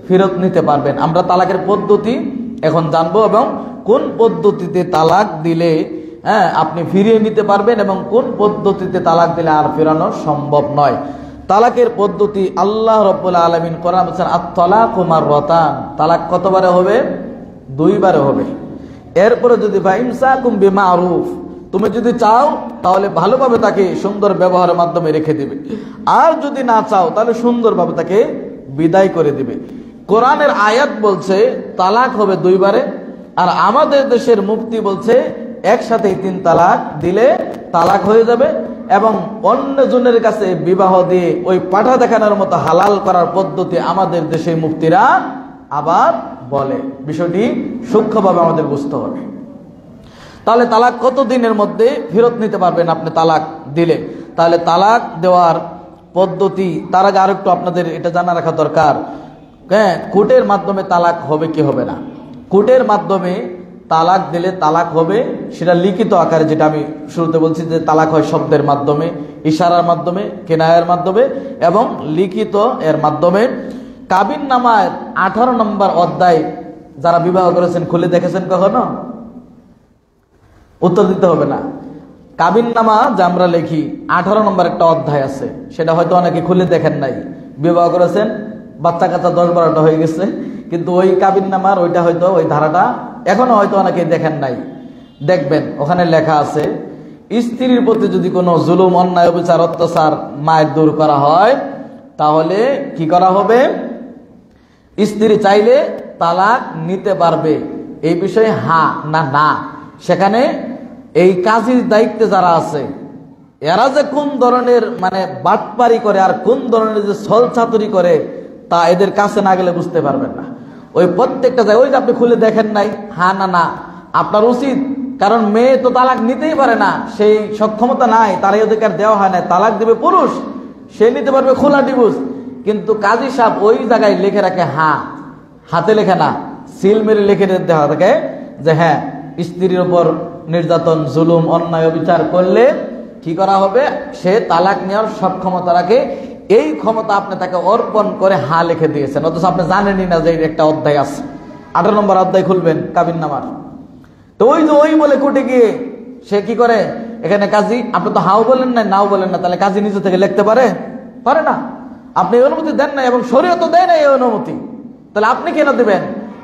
ফেরত নিতে পারবেন আমরা তালাকের পদ্ধতি এখন জানবো, এবং কোন পদ্ধতিতে তালাক দিলে আপনি ফিরিয়ে নিতে পারবেন এবং কোন পদ্ধতিতে তালাক দিলে আর ফেরানো সম্ভব নয়। তালাকের পদ্ধতি আল্লাহ রাব্বুল আলামিন কোরআন বলেছেন আত-তালাকু মাররাতান, তালাক কতবারে হবে? 2 বারে হবে। এরপরে যদি ফাইমসাকুম বিমারুফ, তুমি যদি চাও তাহলে ভালোভাবে তাকে সুন্দর ব্যবহারের মাধ্যমে রেখে দিবে, আর যদি না চাও তাহলে সুন্দরভাবে তাকে বিদায় করে দিবে। কোরআনের আয়াত বলছে তালাক হবে 2 বারে, আর আমাদের দেশের মুফতি বলছে একসাথে 3 তালাক দিলে তালাক হয়ে যাবে, এবং অন্যজনের কাছে বিবাহ দিয়ে ওই পাঠা দেখানোর মতো হালাল করার পদ্ধতি আমাদের দেশে মুফতিরা আবার বলে। বিষয়টি সূক্ষ্মভাবে আমাদের বুঝতে হবে। তাহলে তালাক কত দিনের মধ্যে ফেরত নিতে পারবেন আপনি তালাক দিলে? তাহলে তালাক দেওয়ার পদ্ধতি তার আগে আরেকটু আপনাদের এটা জানা রাখা দরকার, কোর্টের মাধ্যমে তালাক হবে কি হবে না। কোর্টের মাধ্যমে তালাক দিলে তালাক হবে সেটা লিখিত আকারে, যেটা আমি শুরুতে বলছি যে তালাক হয় শব্দের মাধ্যমে, ইশারার মাধ্যমে, কেনায়ের মাধ্যমে এবং লিখিত এর মাধ্যমে। কাবিন নামায় 18 নম্বর অধ্যায় যারা বিবাহ করেছেন খুলে দেখেছেন কখনো? উত্তর দিতে হবে না। কাবিন নামা যে আমরা লিখি 18 নম্বর একটা অধ্যায় আছে, সেটা হয়তো অনেকে খুলে দেখেন নাই। বিবাহ করেছেন, বাচ্চা কাচ্চা 10-12টা হয়ে গেছে, কিন্তু ওই কাবিন নামার ওইটা হয়তো ওই ধারাটা এখনো হয়তো অনেকে দেখেন নাই। দেখবেন ওখানে লেখা আছে স্ত্রীর প্রতি যদি কোনো জুলুম, অন্যায়, অবিচার, অত্যাচার, মায়ের দূর করা হয় তাহলে কি করা হবে? স্ত্রী চাইলে তালাক নিতে পারবে। এই বিষয়ে হ্যাঁ না না, সেখানে এই কাজীর দায়িত্বে যারা আছে এরা যে কোন ধরনের মানে বাটপারি করে আর কোন ধরনের যে ছলচাতুরি করে তা এদের কাছে না গেলে বুঝতে পারবেন না। ওই প্রত্যেকটা জায়গায় ওই যে আপনি খুলে দেখেন নাই, হ্যাঁ না না আপনার উচিত, কারণ মেয়ে তো তালাক নিতেই পারে না, সেই সক্ষমতা নাই, তার এই অধিকার দেওয়া হয় না। তালাক দেবে পুরুষ, সে নিতে পারবে খোলা ডিভোর্স, কিন্তু কাজী সাহেব ওই জায়গায় লিখে রাখে হ্যাঁ, হাতে লেখে না, সিল মেরে লিখে দেওয়া থাকে যে হ্যাঁ স্ত্রীর উপর নির্যাতন, জুলুম, অন্যায়, বিচার করলে কি করা হবে? সে তালাক নেওয়ার সক্ষমতা রাখে। এই ক্ষমতা আপনি তাকে অর্পণ করে হা লিখে দিয়েছেন, অথচ আপনি জানেনই না যে একটা অধ্যায় আছে। 18 নম্বর অধ্যায় খুলবেন কাবিন নামার, তো ওই যে ওই বলে কোর্টে গিয়ে সে কি করে? এখানে কাজী আপনি তো হাও বলেন না, নাও বলেন না, তাহলে কাজী নিজে থেকে লিখতে পারে? পারে না। আপনি অনুমতি দেন না এবং শরীয়ত দেয় না এই অনুমতি, তাহলে আপনি কেন দিবেন?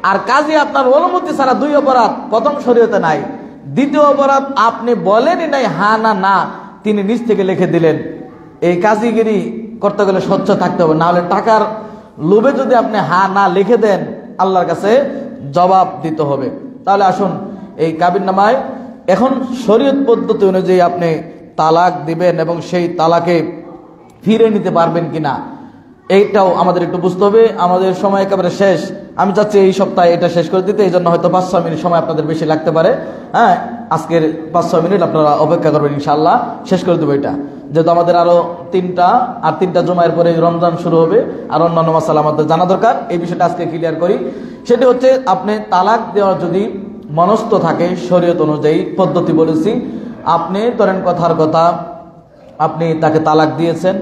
আর কাজী আপনার অনুমতি ছাড়া 2 অপরাধ, প্রথম শরীয়তে নাই, দ্বিতীয় অপরাধ আপনি বলেনই নাই হ্যাঁ না না, তিনি নিজ থেকে লিখে দিলেন। এই কাজীগিরি করতে গেলে স্বচ্ছ থাকতে হবে, না হলে টাকার লোভে যদি আপনি হ্যাঁ না লিখে দেন আল্লাহর কাছে জবাব দিতে হবে। তাহলে আসুন এই কাবিন নামায় এখন শরীয়ত পদ্ধতি অনুযায়ী আপনি তালাক দিবেন এবং সেই তালাকে ফিরে নিতে পারবেন কিনা এইটাও আমাদের একটু বুঝতে হবে। আমাদের সময় একেবারে শেষ, আমি চাচ্ছি এই সপ্তাহে এটা শেষ করে দিতে, এই জন্য হয়তো 5-6 মিনিট সময় আপনাদের বেশি লাগতে পারে। হ্যাঁ, আজকের 5-6 মিনিট আপনারা অপেক্ষা করবেন, ইনশাআল্লাহ শেষ করে দেবো এটা, যেহেতু আমাদের আরো 3টা জুমায়ের পরে রমজান শুরু হবে, আর অন্যান্য মাসালা আমাদের জানা দরকার। এই বিষয়টা আজকে ক্লিয়ার করি। সেটি হচ্ছে আপনি তালাক দেওয়ার যদি মনস্থ থাকে শরীয়ত অনুযায়ী পদ্ধতি বলেছি, আপনি ধরেন কথার কথা আপনি তাকে তালাক দিয়েছেন,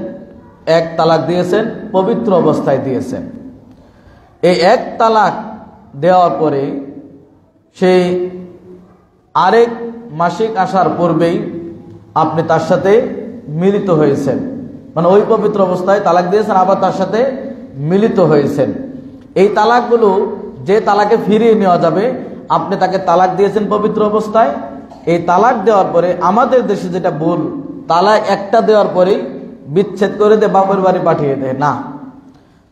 1 তালাক দিয়েছেন, পবিত্র অবস্থায় দিয়েছেন। এই 1 তালাক দেওয়ার পরে সে আরেক মাসিক আসার পূর্বেই আপনি তার সাথে মিলিত হয়েছেন, মানে ওই পবিত্র অবস্থায় তালাক দিয়েছেন আবার তার সাথে মিলিত হয়েছেন। এই তালাকগুলো যে তালাকে ফিরিয়ে নেওয়া যাবে, আপনি তাকে তালাক দিয়েছেন পবিত্র অবস্থায়, এই তালাক দেওয়ার পরে আমাদের দেশে যেটা ভুল, তালাক একটা দেওয়ার পরেই বিচ্ছেদ করে দে, বাপের বাড়ি পাঠিয়ে দেয় না।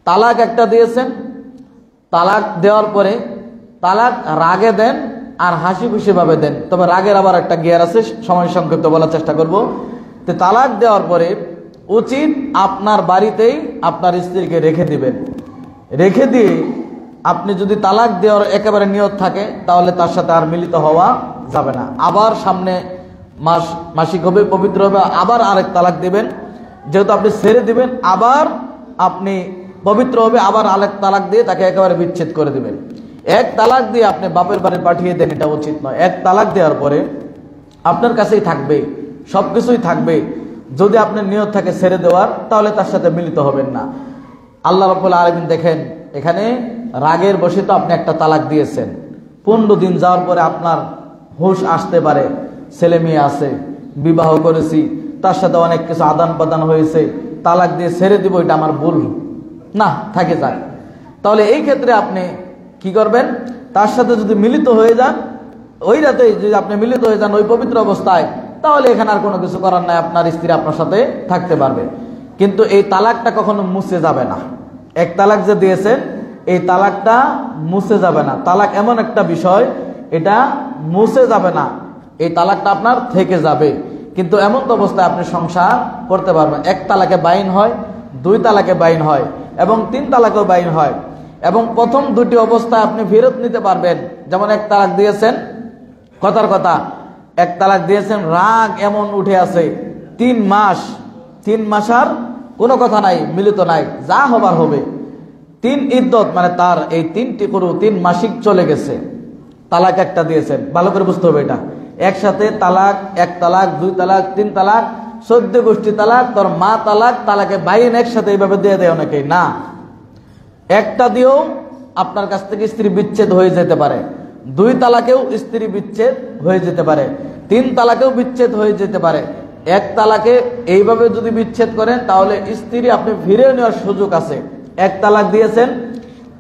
তালাক একটা দিয়েছেন, তালাক দেওয়ার পরে তালাক রাগে দেন আর হাসি খুশি ভাবে দেন, তবে রাগের আবার একটা গিয়ার আছে, সময় সংক্ষিপ্ত বলার চেষ্টা করব। তো তালাক দেওয়ার পরে উচিত আপনার বাড়িতেই আপনার স্ত্রীকে রেখে দিবেন। রেখে দিয়ে আপনি যদি তালাক দেওয়ার একেবারে নিয়ত থাকে তাহলে তার সাথে আর মিলিত হওয়া যাবে না। আবার সামনে মাসিক হবে, পবিত্র হবে, আবার আরেক তালাক দিবেন। যেহেতু আপনি ছেড়ে দিবেন, আবার আপনি পবিত্র হবে, আবার আরেক তালাক দিয়ে তাকে একেবারে বিচ্ছেদ করে দিবেন। 1 তালাক দিয়ে আপনি বাপের বাড়ি পাঠিয়ে দেন, এটা উচিত নয়। 1 তালাক দেওয়ার পরে আপনার কাছেই থাকবে, সবকিছুই থাকবে। যদি আপনার নিয়ত থাকে ছেড়ে দেওয়ার, তাহলে তার সাথে মিলিত হবেন না। আল্লাহ রাব্বুল আলামিন দেখেন, এখানে রাগের বশে তো আপনি একটা তালাক দিয়েছেন, 15 দিন যাওয়ার পরে আপনার হুঁশ আসতে পারে, ছেলে মেয়ে আছে, বিবাহ করেছি, তার সাথে অনেক কিছু আদান প্রদান হয়েছে, তালাক দিয়ে ছেড়ে দিব, এটা আমার ভুল না, থাকে যাক। তাহলে এই ক্ষেত্রে আপনি কি করবেন? তার সাথে যদি মিলিত হয়ে যান, ওই রাতে যদি আপনি মিলিত হয়ে যান ওই পবিত্র অবস্থায়, তাহলে এখানে আর কোনো কিছু করার নাই, আপনার স্ত্রী আপনার সাথে থাকতে পারবে। কিন্তু এই তালাকটা কখনো মুছে যাবে না। এক তালাক যে দিয়েছেন, এই তালাকটা মুছে যাবে না। তালাক এমন একটা বিষয়, এটা মুছে যাবে না, এই তালাকটা আপনার থেকে যাবে। কিন্তু এমন তো অবস্থায় আপনি সংসার করতে পারবেন। এক তালাকে বাইন হয়, 2 তালাকে বাইন হয়, এবং 3 তালাকেও বাইন হয়। এবং প্রথম 2টি অবস্থায় আপনি ফেরত নিতে পারবেন। যেমন এক তালাক দিয়েছেন, কথার কথা এক তালাক দিয়েছেন, রাগ এমন উঠে আছে, 3 মাস আর কোনো কথা নাই, মিলিত নাই, যা হবার হবে। 3 ইদ্দত মানে তার এই 3টি করু 3 মাসিক চলে গেছে, তালাক একটা দিয়েছেন। ভালো করে বুঝতে হবে এটা, একসাথে তালাক, 1 তালাক, 2 তালাক, 3 তালাক, 14 গোষ্ঠী তালাক, তোর মা তালাক, তালাকে বাইন একসাথে এইভাবে দিয়ে দেয় অনেকেই। না, একটা দিয়েও আপনার কাছ থেকে স্ত্রী বিচ্ছেদ হয়ে যেতে পারে, 2 তালাকেও স্ত্রী বিচ্ছেদ হয়ে যেতে পারে, 3 তালাকেও বিচ্ছেদ হয়ে যেতে পারে। 1 তালাকে এইভাবে যদি বিচ্ছেদ করেন, তাহলে স্ত্রী আপনি ফিরে নেওয়ার সুযোগ আছে। 1 তালাক দিয়েছেন,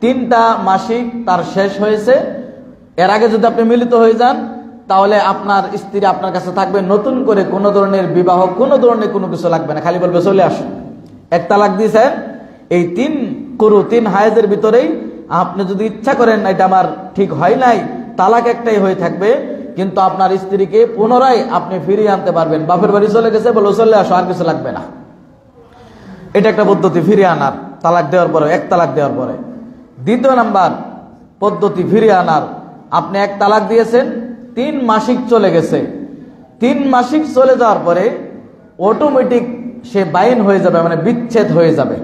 3টা মাসিক তার শেষ হয়েছে, এর আগে যদি আপনি মিলিত হয়ে যান, তাহলে আপনার স্ত্রী আপনার কাছে থাকবে, নতুন করে কোনো ধরনের বিবাহ, কোনো ধরনের কোনো কিছু লাগবে না, খালি বলবে চলে আসুন। 1 তালাক দিয়েছেন, এই 3 হায়েজের ভিতরেই আপনি যদি ইচ্ছা করেন এটা আমার ঠিক হয় নাই, তালাক একটাই হয়ে থাকবে, কিন্তু আপনার স্ত্রীকে পুনরায় আপনি ফিরিয়ে আনতে পারবেন। বাপের বাড়ি চলে গেছে, বলো চলে আসো, আর কিছু লাগবে না। এটা একটা পদ্ধতি ফিরিয়ে আনার, তালাক দেওয়ার পরে, 1 তালাক দেওয়ার পরে। 2 নাম্বার পদ্ধতি ফিরিয়ে আনার, আপনি 1 তালাক দিয়েছেন, 3 মাসিক চলে গেছে, 3 মাসিক চলে যাওয়ার পরে অটোমেটিক সে বাইন হয়ে যাবে, মানে বিচ্ছেদ হয়ে যাবে।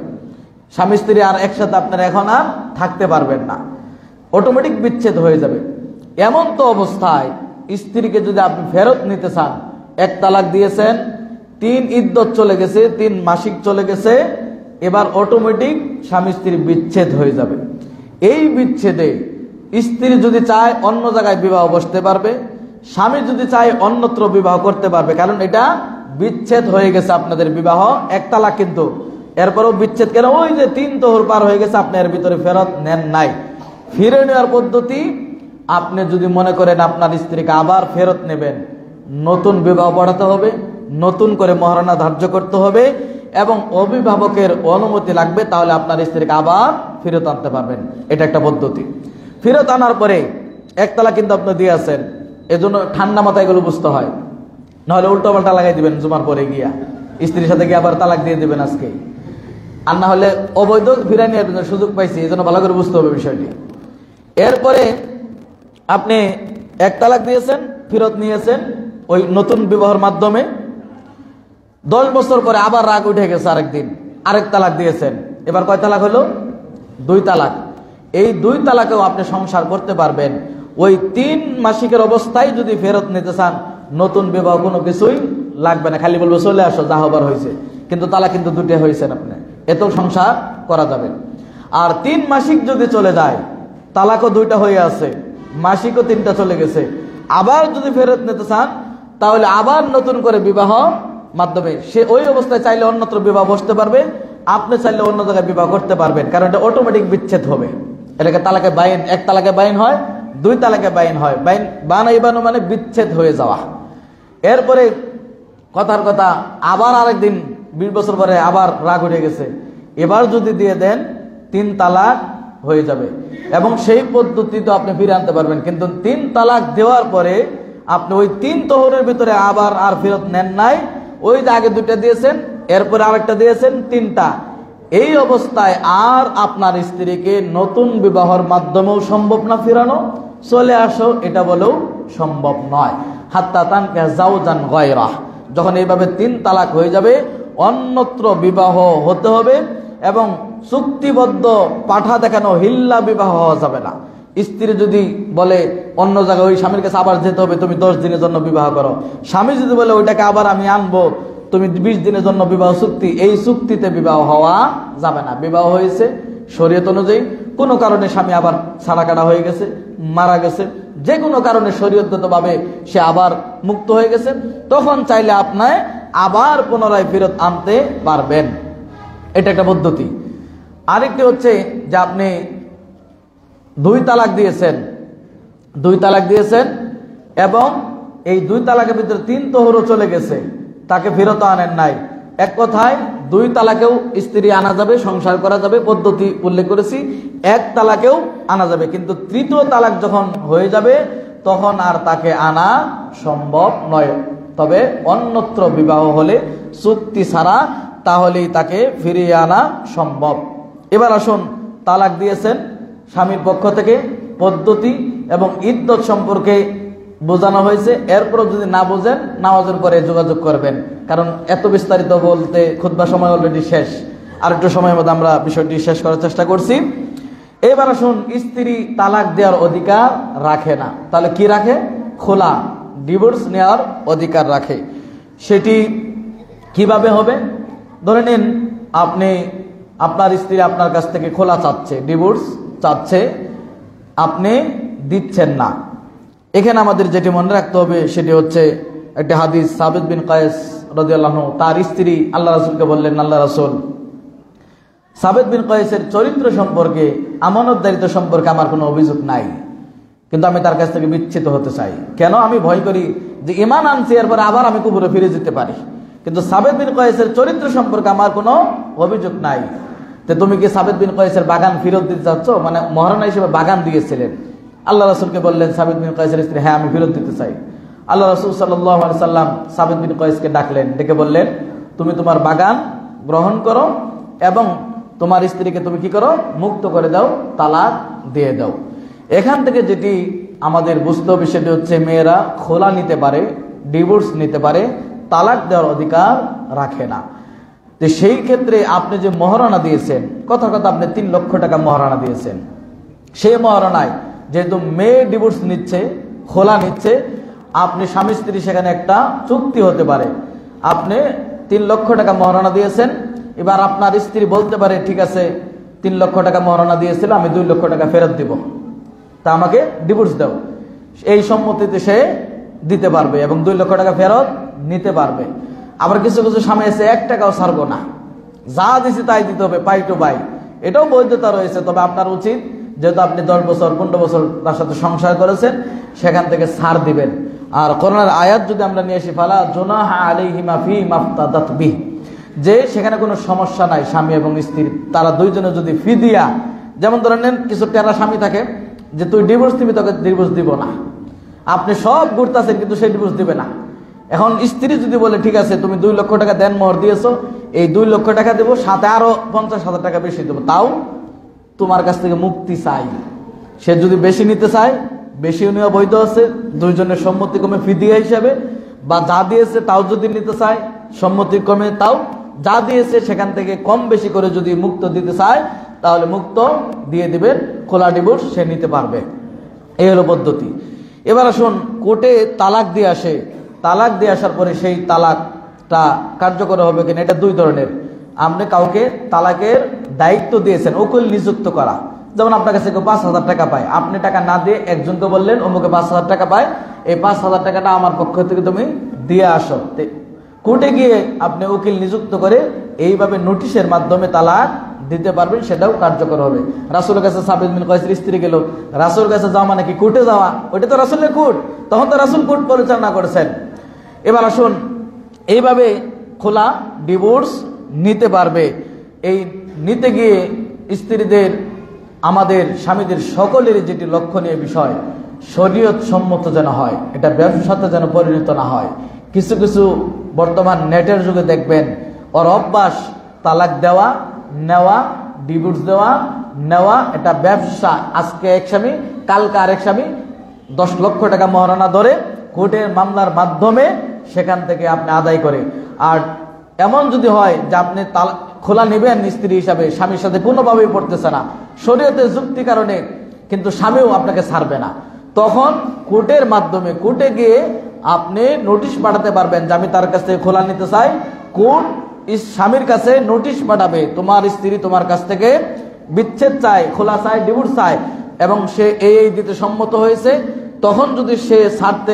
স্বামী স্ত্রী আর একসাথে আপনারা এখন আর থাকতে পারবেন না, অটোমেটিক বিচ্ছেদ হয়ে যাবে। এমন তো অবস্থায় স্ত্রীকে যদি আপনি ফেরত নিতে চান, 1 তালাক দিয়েছেন, 3 ইদ্দত চলে গেছে, 3 মাসিক চলে গেছে, এবার অটোমেটিক স্বামী স্ত্রী বিচ্ছেদ হয়ে যাবে। এই বিচ্ছেদে স্ত্রী যদি চায় অন্য জায়গায় বিবাহ বসতে পারবে, স্বামী যদি চায় অন্যত্র বিবাহ করতে পারবে, কারণ এটা বিচ্ছেদ হয়ে গেছে আপনাদের বিবাহ 1 তালাক, কিন্তু এরপরও বিচ্ছেদ কেন? ওই যে 3 তোহর পার হয়ে গেছে, আপনি এর ভিতরে ফেরত নেন নাই। ফিরে নেওয়ার পদ্ধতি, আপনি যদি মনে করেন আপনার স্ত্রীকে আবার ফেরত নেবেন, নতুন বিবাহ পড়াতে হবে, নতুন করে মহারণা ধার্য করতে হবে, এবং অভিভাবকের অনুমতি লাগবে, তাহলে আপনার স্ত্রীকে আবার ফেরত আনতে পারবেন। এটা একটা পদ্ধতি। ফেরত আনার পরে 1 তালাক কিন্তু আপনি দিয়ে আছেন, এজন্য ঠান্ডা মাথায় এগুলো বুঝতে হয়, নাহলে উল্টো পাল্টা লাগাই দিবেন জুমার পরে গিয়া, স্ত্রীর সাথে গিয়ে আবার তালাক দিয়ে দিবেন আজকে, আর না হলে অবৈধ ফিরাই নেওয়ার সুযোগ পাইছি, এই জন্য ভালো করে বুঝতে হবে বিষয়টি। এরপরে আপনি 1 তালাক দিয়েছেন, ফেরত নিয়েছেন ওই নতুন বিবাহের মাধ্যমে, 10 বছর পরে আবার রাগ উঠে গেছে, আরেকদিন আরেক তালাক দিয়েছেন, এবার কয় তালাক হলো? 2 তালাক। এই 2 তালাকেও আপনি সংসার করতে পারবেন। ওই 3 মাসিকের অবস্থায় যদি ফেরত নিতে চান, নতুন বিবাহ কোনো কিছুই লাগবে না, খালি বলবো চলে আসো, যা হবার হয়েছে। কিন্তু তালাক কিন্তু 2টা হয়েছেন আপনি, এতেও সংসার করা যাবে। আর 3 মাসিক যদি চলে যায়, তালাকও 2টা হয়ে আছে, মাসিকও 3টা চলে গেছে, আবার যদি ফেরত নিতে চান, তাহলে আবার নতুন করে বিবাহ মাধ্যমে সে ওই অবস্থায় চাইলে অন্যত্র বিবাহ বসতে পারবে, আপনি চাইলে অন্য জায়গায় বিবাহ করতে পারবেন, কারণ এটা অটোমেটিক বিচ্ছেদ হবে। এটাকে তালাকে বাইন, 1 তালাকে বাইন হয়, 2 তালাকে বাইন হয়। বাইন বানাইবানো মানে বিচ্ছেদ হয়ে যাওয়া। এরপরে কথার কথা আবার আরেকদিন 20 বছর পরে আবার রাগ উঠে গেছে, এবার যদি দিয়ে দেন 3 তালাক হয়ে যাবে, এবং সেই পদ্ধতিতে আপনি ফিরে আনতে পারবেন। কিন্তু 3 তালাক দেওয়ার পরে আপনি ওই 3 তোহরের ভিতরে আবার আর ফেরত নেন নাই, ওই যে আগে 2টা দিয়েছেন, এরপরে আরেকটা দিয়েছেন, 3টা। এই অবস্থায় আর আপনার স্ত্রীকে নতুন বিবাহের মাধ্যমেও সম্ভব না ফিরানো, চলে আসো এটা বলেও সম্ভব নয়। হাত্তা তানকিহা যাওজান গায়রা, যখন এইভাবে 3 তালাক হয়ে যাবে, অন্যত্র বিবাহ হতে হবে, এবং চুক্তিবদ্ধ পাঠা দেখানো হিল্লা বিবাহ হওয়া যাবে না। স্ত্রী যদি বলে অন্য জায়গায় ওই স্বামীর কাছে আবার যেতে হবে, তুমি 10 দিনের জন্য বিবাহ করো, স্বামী যদি বলে ওইটাকে আবার আমি আনবো, তুমি 20 দিনের জন্য বিবাহ চুক্তি, এই চুক্তিতে বিবাহ হওয়া যাবে না। বিবাহ হয়েছে শরীয়ত অনুযায়ী, কোনো কারণে স্বামী আবার ছাড়া কাটা হয়ে গেছে, মারা গেছে, যে কোনো কারণে শরীয়তগতভাবে সে আবার মুক্ত হয়ে গেছে, তখন চাইলে আপনি আবার পুনরায় ফেরত আনতে পারবেন। এটা একটা পদ্ধতি। আরেকটি হচ্ছে যে আপনি 2 তালাক দিয়েছেন এবং এই 2 তালাকের ভিতরে 3 তোহরও চলে গেছে, তাকে ফেরত আনেন নাই। এক কথায় 2 তালাকেও স্ত্রী আনা যাবে, সংসার করা যাবে, পদ্ধতি উল্লেখ করেছি। 1 তালাকেও আনা যাবে, কিন্তু 3য় তালাক যখন হয়ে যাবে তখন আর তাকে আনা সম্ভব নয়। তবে অন্যত্র বিবাহ হলে চুক্তি ছাড়া তাহলেই তাকে ফিরিয়ে আনা সম্ভব। এবার আসুন, তালাক দিয়েছেন স্বামীর পক্ষ থেকে, পদ্ধতি এবং ইদ্যত সম্পর্কে বোঝানো হয়েছে। এরপর যদি না বোঝেন, নামাজের পরে যোগাযোগ করবেন, কারণ এত বিস্তারিত বলতে খুতবা সময় অলরেডি শেষ। আর একটু সময়ের মধ্যে আমরা বিষয়টি শেষ করার চেষ্টা করছি। এবার আসুন, স্ত্রী তালাক দেওয়ার অধিকার রাখে না, তাহলে কি রাখে? খোলা, ডিভোর্স নেওয়ার অধিকার রাখে। সেটি কিভাবে হবে? ধরে নিন আপনার স্ত্রী আপনার কাছ থেকে খোলা চাচ্ছে, ডিভোর্স চাচ্ছে, আপনি দিচ্ছেন না। এখানে আমাদের যেটি মনে রাখতে হবে সেটি হচ্ছে একটা হাদিস, সাবিত বিন কায়েস রাদিয়াল্লাহু আনহু তার স্ত্রী আল্লাহ রাসূলকে বললেন, আল্লাহ রাসূল, সাবিত বিন কায়েসের চরিত্র সম্পর্কে, আমানতদারিত্ব সম্পর্কে আমার কোনো অভিযোগ নাই, কিন্তু আমি তার কাছ থেকে বিচ্ছিত হতে চাই। কেন? আমি ভয় করি যে ঈমান আনছি, এরপর আবার আমি কুফরে ফিরে যেতে পারি, কিন্তু সাবিত বিন কায়েসের চরিত্র সম্পর্কে আমার কোনো অভিযোগ নাই। তো তুমি কি সাবিত বিন কায়েসের বাগান ফেরত দিতে চাচ্ছ? মানে মহারণা হিসেবে বাগান দিয়েছিলেন। আল্লাহ রাসূলকে বললেন সাবিত বিন কায়েসের স্ত্রী, হ্যাঁ আমি ফেরত দিতে চাই। আল্লাহ রাসূল সাল্লাল্লাহু আলাইহি সাল্লাম সাবিত বিন কায়েসকে ডাকলেন, ডেকে বললেন, তুমি তোমার বাগান গ্রহণ করো এবং তোমার স্ত্রীকে তুমি কি করো? মুক্ত করে দাও, তালাক দিয়ে দাও। এখান থেকে যেটি আমাদের বুঝতে হবে সেটি হচ্ছে, মেয়েরা খোলা নিতে পারে, ডিভোর্স নিতে পারে, তালাক দেওয়ার অধিকার রাখে না। তো সেই ক্ষেত্রে আপনি যে মহারণা দিয়েছেন, কথা আপনি 3 লক্ষ টাকা মহারণা দিয়েছেন, সেই মহারণায় যেহেতু মেয়ে ডিভোর্স নিচ্ছে, খোলা নিচ্ছে, আপনি স্বামী স্ত্রী সেখানে একটা চুক্তি হতে পারে। আপনি 3 লক্ষ টাকা মহারণা দিয়েছেন, এবার আপনার স্ত্রী বলতে পারে, ঠিক আছে 3 লক্ষ টাকা মহারণা দিয়েছিল, আমি 2 লক্ষ টাকা ফেরত দিব, তা আমাকে ডিভোর্স দাও। এই সম্মতিতে সে দিতে পারবে এবং 2 লক্ষ টাকা ফেরত নিতে পারবে। আবার কিছু কিছু স্বামী এসে 1 টাকাও ছাড়বো না, যা দিছি তাই দিতে হবে, পাই টু পাই, এটাও বৈধতা রয়েছে। তবে আপনার উচিত, যেহেতু আপনি 10 বছর 15 বছর তার সাথে সংসার করেছেন, সেখান থেকে ছাড় দিবেন। আর কোরআনের আয়াত যদি আমরা নিয়ে আসি, ফালা জুনাহা আলাইহিমা ফি মাফতাদাত বিহি, যে সেখানে কোনো সমস্যা নাই স্বামী এবং স্ত্রী, তারা দুইজনে যদি ফিদিয়া, যেমন ধরে নেন কিছু টেরা স্বামী থাকে যে তুই ডিভোর্স দিবি, তোকে ডিভোর্স দিব না, আপনি সব ঘুরতেছেন কিন্তু সে ডিভোর্স দিবে না। এখন স্ত্রী যদি বলে, ঠিক আছে তুমি 2 লক্ষ টাকা দেন মোহর দিয়েছো, এই 2 লক্ষ টাকা দেবো, সাথে আরো 50,000 টাকা বেশি দেবো, তাও তোমার কাছ থেকে মুক্তি চাই। সে যদি বেশি নিতে চায়, বেশি নেওয়া বৈধ আছে, দুইজনের সম্মতিক্রমে ফিদিয়া হিসাবে, বা যা দিয়েছে তাও যদি নিতে চায় সম্মতিক্রমে, তাও যা দিয়েছে সেখান থেকে কম বেশি করে যদি মুক্ত দিতে চায়, তাহলে মুক্ত দিয়ে দিবেন, খোলা ডিভোর্স সে নিতে পারবে। এই হলো পদ্ধতি। এবার আসুন, কোর্টে তালাক দিয়ে আসে, তালাক দিয়ে আসার পরে সেই তালাকটা কার্যকর হবে কিনা, এটা 2 ধরনের। আপনি কাউকে তালাকের দায়িত্ব দিয়েছেন, উকিল নিযুক্ত করা, যেমন আপনার কাছে কেউ 5,000 টাকা পায়, আপনি টাকা না দিয়ে একজনকে বললেন অমুকে 5,000 টাকা পায়, এই 5,000 টাকাটা আমার পক্ষ থেকে তুমি দিয়ে আসো। কোর্টে গিয়ে আপনি উকিল নিযুক্ত করে এইভাবে নোটিশের মাধ্যমে তালাক দিতে পারবেন, সেটাও কার্যকর হবে। রাসূলের কাছে সাবিত বিন কায়েসের স্ত্রী গেল, রাসূলের কাছে যাওয়া মানে কি কোর্টে যাওয়া? ওইটা তো রাসূলের কোর্ট, তখন তো রাসূল কোর্ট পরিচালনা করেছেন। এবার আসুন, এইভাবে খোলা ডিভোর্স নিতে পারবে। এই নিতে গিয়ে স্ত্রীদের, আমাদের স্বামীদের সকলের যেটি লক্ষণীয় বিষয়, শরীয়ত সম্মত যেন হয়, এটা ব্যবসাতে যেন পরিণত না হয়। কিছু কিছু বর্তমান নেটের যুগে দেখবেন ওর অভ্যাস তালাক দেওয়া, নেওয়া, ডিভোর্স দেওয়া, নেওয়া, এটা ব্যবসা। আজকে এক স্বামী, কালকে আরেক স্বামী 10 লক্ষ টাকা মহারণা ধরে কোর্টের মামলার মাধ্যমে সেখান থেকে আপনি আদায় করে। আর এমন যদি হয় যে আপনি খোলা নেবেন স্ত্রী হিসাবে, স্বামীর সাথে কোনোভাবেই পড়তেছে না, শরীয়তের যুক্তি কারণে, কিন্তু স্বামীও আপনাকে ছাড়বে না, তখন কোর্টের মাধ্যমে, কোর্টে গিয়ে আপনি নোটিশ পাঠাতে পারবেন যে আমি তার কাছ থেকে খোলা নিতে চাই, কোর্ট স্বামীর কাছে নোটিশ পাঠাবে, তোমার স্ত্রী তোমার কাছ থেকে বিচ্ছেদ চায়, খোলা চায়, ডিভোর্স চায়, এবং সে এই দিতে সম্মত হয়েছে। তখন যদি সে ছাড়তে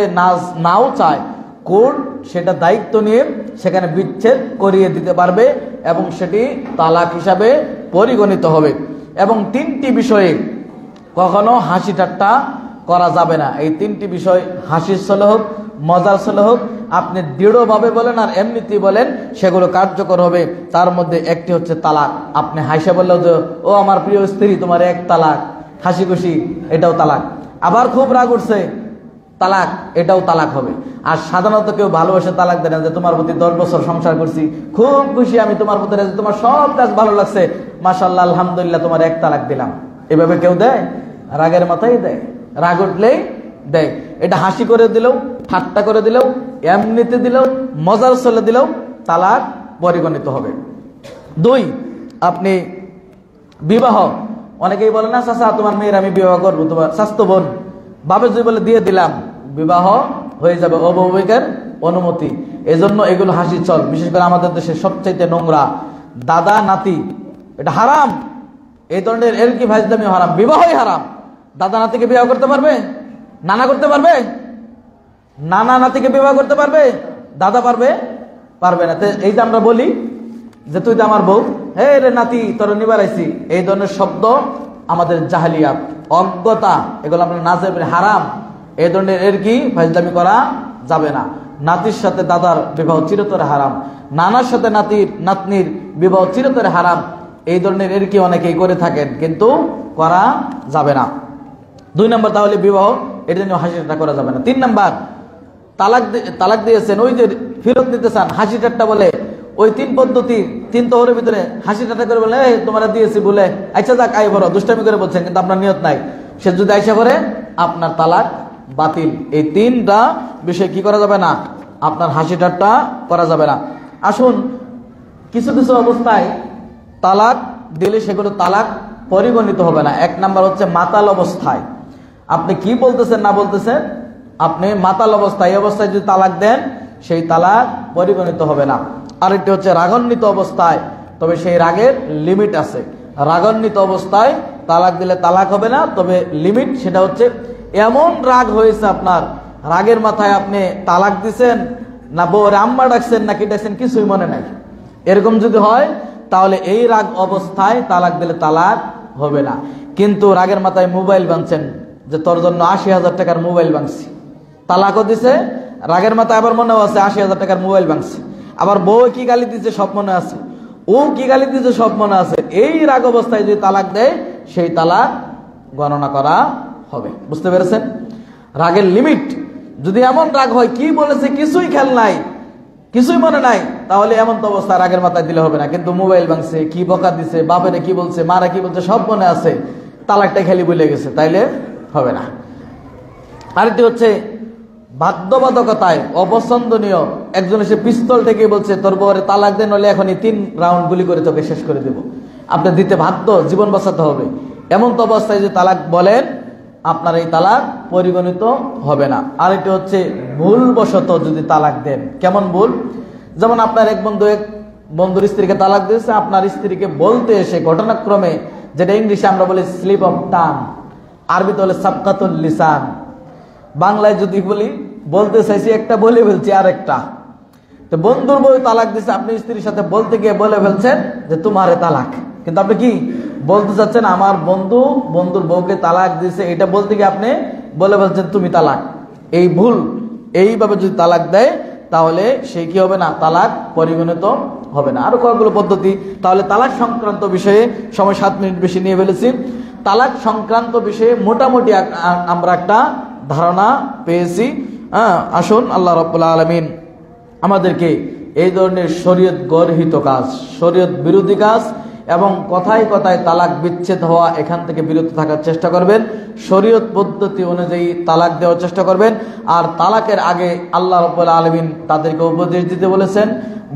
নাও চায়, কোর্ট সেটা দায়িত্ব নিয়ে সেখানে বিচ্ছেদ করিয়ে দিতে পারবে এবং সেটি তালাক হিসাবে পরিগণিত হবে। এবং 3টি বিষয়ে কখনো হাসি ঠাট্টা করা যাবে না। এই 3টি বিষয় হাসির ছলে হোক, মজার ছলে হোক, আপনি দৃঢ়ভাবে বলেন আর এমনিতেই বলেন, সেগুলো কার্যকর হবে। তার মধ্যে একটি হচ্ছে তালাক। আপনি হাসি বললেও যে ও আমার প্রিয় স্ত্রী, তোমার 1 তালাক, হাসি খুশি, এটাও তালাক। আবার খুব রাগ উঠছে, তালাক, এটাও তালাক হবে। আর সাধারণত কেউ ভালোবাসে তালাক দেয় না, যে তোমার প্রতি 10 বছর সংসার করছি, খুব খুশি আমি তোমার প্রতি, তোমার সব কাজ ভালো লাগছে, মাশাআল্লাহ আলহামদুলিল্লাহ, তোমার 1 তালাক দিলাম। এভাবে কেউ দেয়? রাগের মাথায় দেয়, রাগ উঠলেই দেয়। এটা হাসি করে দিলেও, ঠাট্টা করে দিলেও, এমনিতে দিলেও, মজার ছলে দিলেও তালাক পরিগণিত হবে। 2, আপনি বিবাহ, অনেকেই বলে না চাচা তোমার মেয়ের আমি বিবাহ করবো, তোমার স্বাস্থ্য বোন, বাবে যদি বলে দিয়ে দিলাম, বিবাহ হয়ে যাবে অবৈবাহিকের অনুমতি। এজন্য এগুলো হাসি চল। বিশেষ করে আমাদের দেশে সবচাইতে নোংরা দাদা নাতি, এটা হারাম। এই ধরনের এলকি ফাজলামি হারাম, বিবাহই হারাম। দাদা নাতিকে বিবাহ করতে পারবে? নানা করতে পারবে? নানা নাতিকে বিবাহ করতে পারবে? দাদা পারবে? পারবে না। এই যে আমরা বলি যে তুই তো আমার বউ, হে রে নাতি তোর নিবারাইছি, এই ধরনের শব্দ আমাদের জাহেলিয়াত, অজ্ঞতা, এগুলো আমরা না যাবে, হারাম। এই ধরনের এলকি ফাজলামি করা যাবে না। নাতির সাথে দাদার বিবাহ চিরতরে হারাম, নানার সাথে নাতনির বিবাহ চিরতরে হারাম। এই ধরনের এলকি অনেকেই করে থাকেন, কিন্তু করা যাবে না। 2 নম্বর, তাহলে বিবাহ, এর জন্য হাসি ঠাট্টা করা যাবে না। 3 নম্বর, তালাক দিয়েছেন, ওই যে ফেরত নিতে চান, হাসি ঠাট্টা বলে, ওই 3 পদ্ধতি, 3 তহরের ভিতরে হাসি ঠাট্টা করে বলে তোমরা দিয়েছি বলে, আচ্ছা যাক আই বড় দুষ্টামি করে বলছেন, কিন্তু আপনার নিয়ত নাই, সে যদি আইসা করে আপনার তালাক বাতিল। এই 3টা বিষয় কি করা যাবে না? আপনার হাসি ঠাট্টা করা যাবে না। আসুন, কিছু কিছু অবস্থায় তালাক দিলে সেগুলো তালাক পরিগণিত হবে না। 1 নম্বর হচ্ছে মাতাল অবস্থায়। আপনি কি বলতেছেন না বলতেছেন, আপনি মাতাল অবস্থায়, এই অবস্থায় যদি তালাক দেন, সেই তালাক পরিগণিত হবে না। আরেকটি হচ্ছে রাগান্বিত অবস্থায়, তবে সেই রাগের লিমিট আছে। রাগান্বিত অবস্থায় তালাক দিলে তালাক হবে না, তবে লিমিট, সেটা হচ্ছে এমন রাগ হয়েছে আপনার, রাগের মাথায় আপনি তালাক দিছেন, না বউরে আম্মা ডাকছেন নাকি ডাকছেন কিছুই মনে নাই, এরকম যদি হয়, তাহলে এই রাগ অবস্থায় তালাক দিলে তালাক হবে না। কিন্তু রাগের মাথায় মোবাইল ভাঙছেন, যে তোর জন্য 80,000 টাকার মোবাইল ভাঙছি, তালাকও দিছে, রাগের মাথায় আবার মনেও আছে 80,000 টাকার মোবাইল ভাঙছে, আবার বউ কি গালি দিচ্ছে সব মনে আছে, ও কি গালি দিচ্ছে সব মনে আছে, এই রাগ অবস্থায় যদি তালাক দেয়, সেই তালাক গণনা করা হবে। বুঝতে পেরেছেন? রাগের লিমিট, যদি এমন রাগ হয় কি বলেছে কিছুই খেয়াল নাই, কিছুই মনে নাই, তাহলে এমন তো অবস্থা রাগের মাথায় দিলে হবে না। কিন্তু মোবাইল ভাঙছে, কি বকা দিছে, বাপেরে কি বলছে, মারা কি বলছে, সব মনে আছে, তালাকটা খেলি বলে গেছে, তাইলে হবে না। আরেকটি হচ্ছে বাধ্যবাধকতায়, অপছন্দনীয়, একজন এসে পিস্তল থেকে বলছে তোর বউরে তালাক দেন, হলে এখনই 3 রাউন্ড গুলি করে তোকে শেষ করে দেব, আপনি দিতে বাধ্য, জীবন বাঁচাতে হবে, এমন তো অবস্থায় যদি তালাক বলেন, আপনার এই তালাক পরিগণিত হবে না। আরেকটি হচ্ছে ভুলবশত যদি তালাক দেন। কেমন ভুল? যেমন আপনার এক বন্ধুর স্ত্রীকে তালাক দিয়েছে, আপনার স্ত্রীকে বলতে এসে ঘটনাক্রমে, যেটা ইংলিশে আমরা বলি স্লিপ অফ টাং, আরবিতে বলে সাবকাতুল লিসান, বাংলায় যদি বলি, বলতে চাইছি একটা বলে ফেলছি আরেকটা। তো বন্ধুর বউ তালাক দিচ্ছে, আপনি স্ত্রীর সাথে বলতে গিয়ে বলে ফেলছেন যে তোমারে তালাক, কিন্তু আপনি কি বলতে চাচ্ছেন আমার বন্ধুর বউকে তালাক দিছে, এটা বলতে গিয়ে আপনি বলে ফেলছেন তুমি তালাক। এই ভুল, এইভাবে যদি তালাক দেয়, তাহলে সে কি হবে না? তালাক পরিগণিত হবে না। আরো কয়েকগুলো পদ্ধতি। তাহলে তালাক সংক্রান্ত বিষয়ে সময় 7 মিনিট বেশি নিয়ে ফেলেছি। তালাক সংক্রান্ত বিষয়ে মোটামুটি আমরা একটা ধারণা পেয়েছি। আসুন, আল্লাহ রাব্বুল আলামিন আমাদেরকে এই ধরনের শরীয়ত গর্হিত কাজ, শরীয়ত বিরোধী কাজ এবং কথায় কথায় তালাক বিচ্ছেদ হওয়া, এখান থেকে বিরত থাকার চেষ্টা করবেন। শরীয়ত পদ্ধতি অনুযায়ী তালাক দেওয়ার চেষ্টা করবেন। আর তালাকের আগে আল্লাহ রাব্বুল আলামিন তাদেরকে উপদেশ দিতে বলেছেন,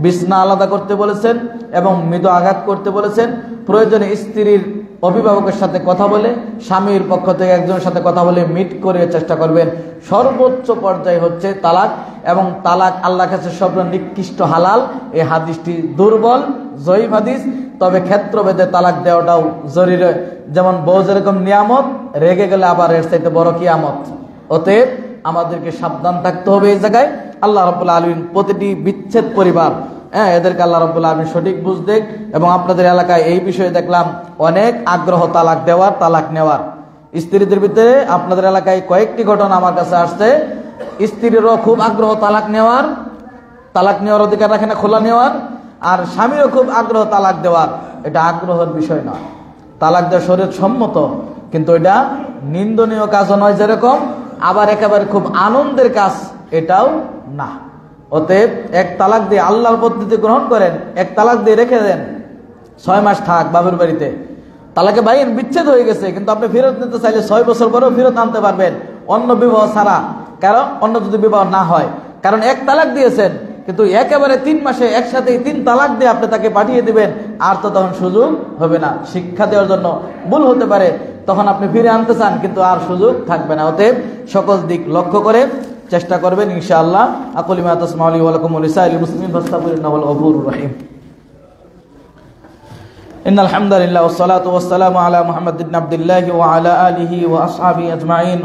বিছনা আলাদা করতে বলেছেন এবং মৃদু আঘাত করতে বলেছেন। প্রয়োজনে স্ত্রীর অভিভাবকের সাথে কথা বলে, স্বামীর পক্ষ থেকে একজনের সাথে কথা বলে মিট করে চেষ্টা করবেন। সর্বোচ্চ পর্যায়ে হচ্ছে তালাক, এবং তালাক আল্লাহর কাছে সবচেয়ে নিকৃষ্ট হালাল। এই হাদিসটি দুর্বল, জয়ীফ হাদিস। তবে ক্ষেত্রভেদে তালাক দেওয়াটাও জরুরি। যেমন বউ যেরকম নিয়ামত, রেগে গেলে আবার এর চাইতে বড় কিয়ামত। অতএব আমাদেরকে সাবধান থাকতে হবে এই জায়গায়। আল্লাহ রাব্বুল আলামিন প্রতিটি বিচ্ছেদ পরিবার, এদেরকে আল্লাহ রাব্বুল আলামিন সঠিক বুঝ দেখ। এবং আপনাদের এলাকায় এই বিষয়ে দেখলাম অনেক আগ্রহ তালাক দেওয়ার, তালাক নেওয়ার। স্ত্রীদের ভিতরে আপনাদের এলাকায় কয়েকটি ঘটনা আমার কাছে আসছে। স্ত্রীরও খুব আগ্রহ তালাক নেওয়ার অধিকার রাখে না, খোলা নেওয়ার। আর স্বামীরও খুব আগ্রহ তালাক দেওয়ার। এটা আগ্রহের বিষয় না, তালাক দেওয়া শরীয়ত সম্মত, কিন্তু এটা নিন্দনীয় কাজও নয় যেরকম, আবার একেবারে খুব আনন্দের কাজ এটাও না। অতএব এক তালাক দিয়ে আল্লাহর পদ্ধতি গ্রহণ করেন, এক তালাক দিয়ে রেখে দেন, 6 মাস থাক বাবার বাড়িতে। তালাকে বাইন বিচ্ছেদ হয়ে গেছে, কিন্তু আপনি ফেরত নিতে চাইলে 6 বছর পরেও ফেরত আনতে পারবেন, অন্য বিবাহ ছাড়া। কারণ অন্য যদি বিবাহ না হয়, কারণ এক তালাক দিয়েছেন, কিন্তু একেবারে 3 মাসে একসাথে 3 তালাক দিয়ে আপনি তাকে পাঠিয়ে দিবেন, আর তো তখন সুযোগ হবে না। শিক্ষা দেওয়ার জন্য ভুল হতে পারে, তখন আপনি ফিরে আনতে চান, কিন্তু আর সুযোগ থাকবে না। অতএব সকল দিক লক্ষ্য করে চেষ্টা করবেন ইনশাআল্লাহ। আকুলু মা তাসমাউনা ওয়া লাকুম ওয়া লিসাইরিল মুসলিমিন ফাস্তাগফিরুহু ওয়াল গফুরুর রহিম। ইন্নাল হামদালিল্লাহ ওয়াস সালাতু ওয়াস সালামু আলা মুহাম্মাদিন আবদিল্লাহি ওয়া আলা আলিহি ওয়া আসহাবিহি আজমাইন।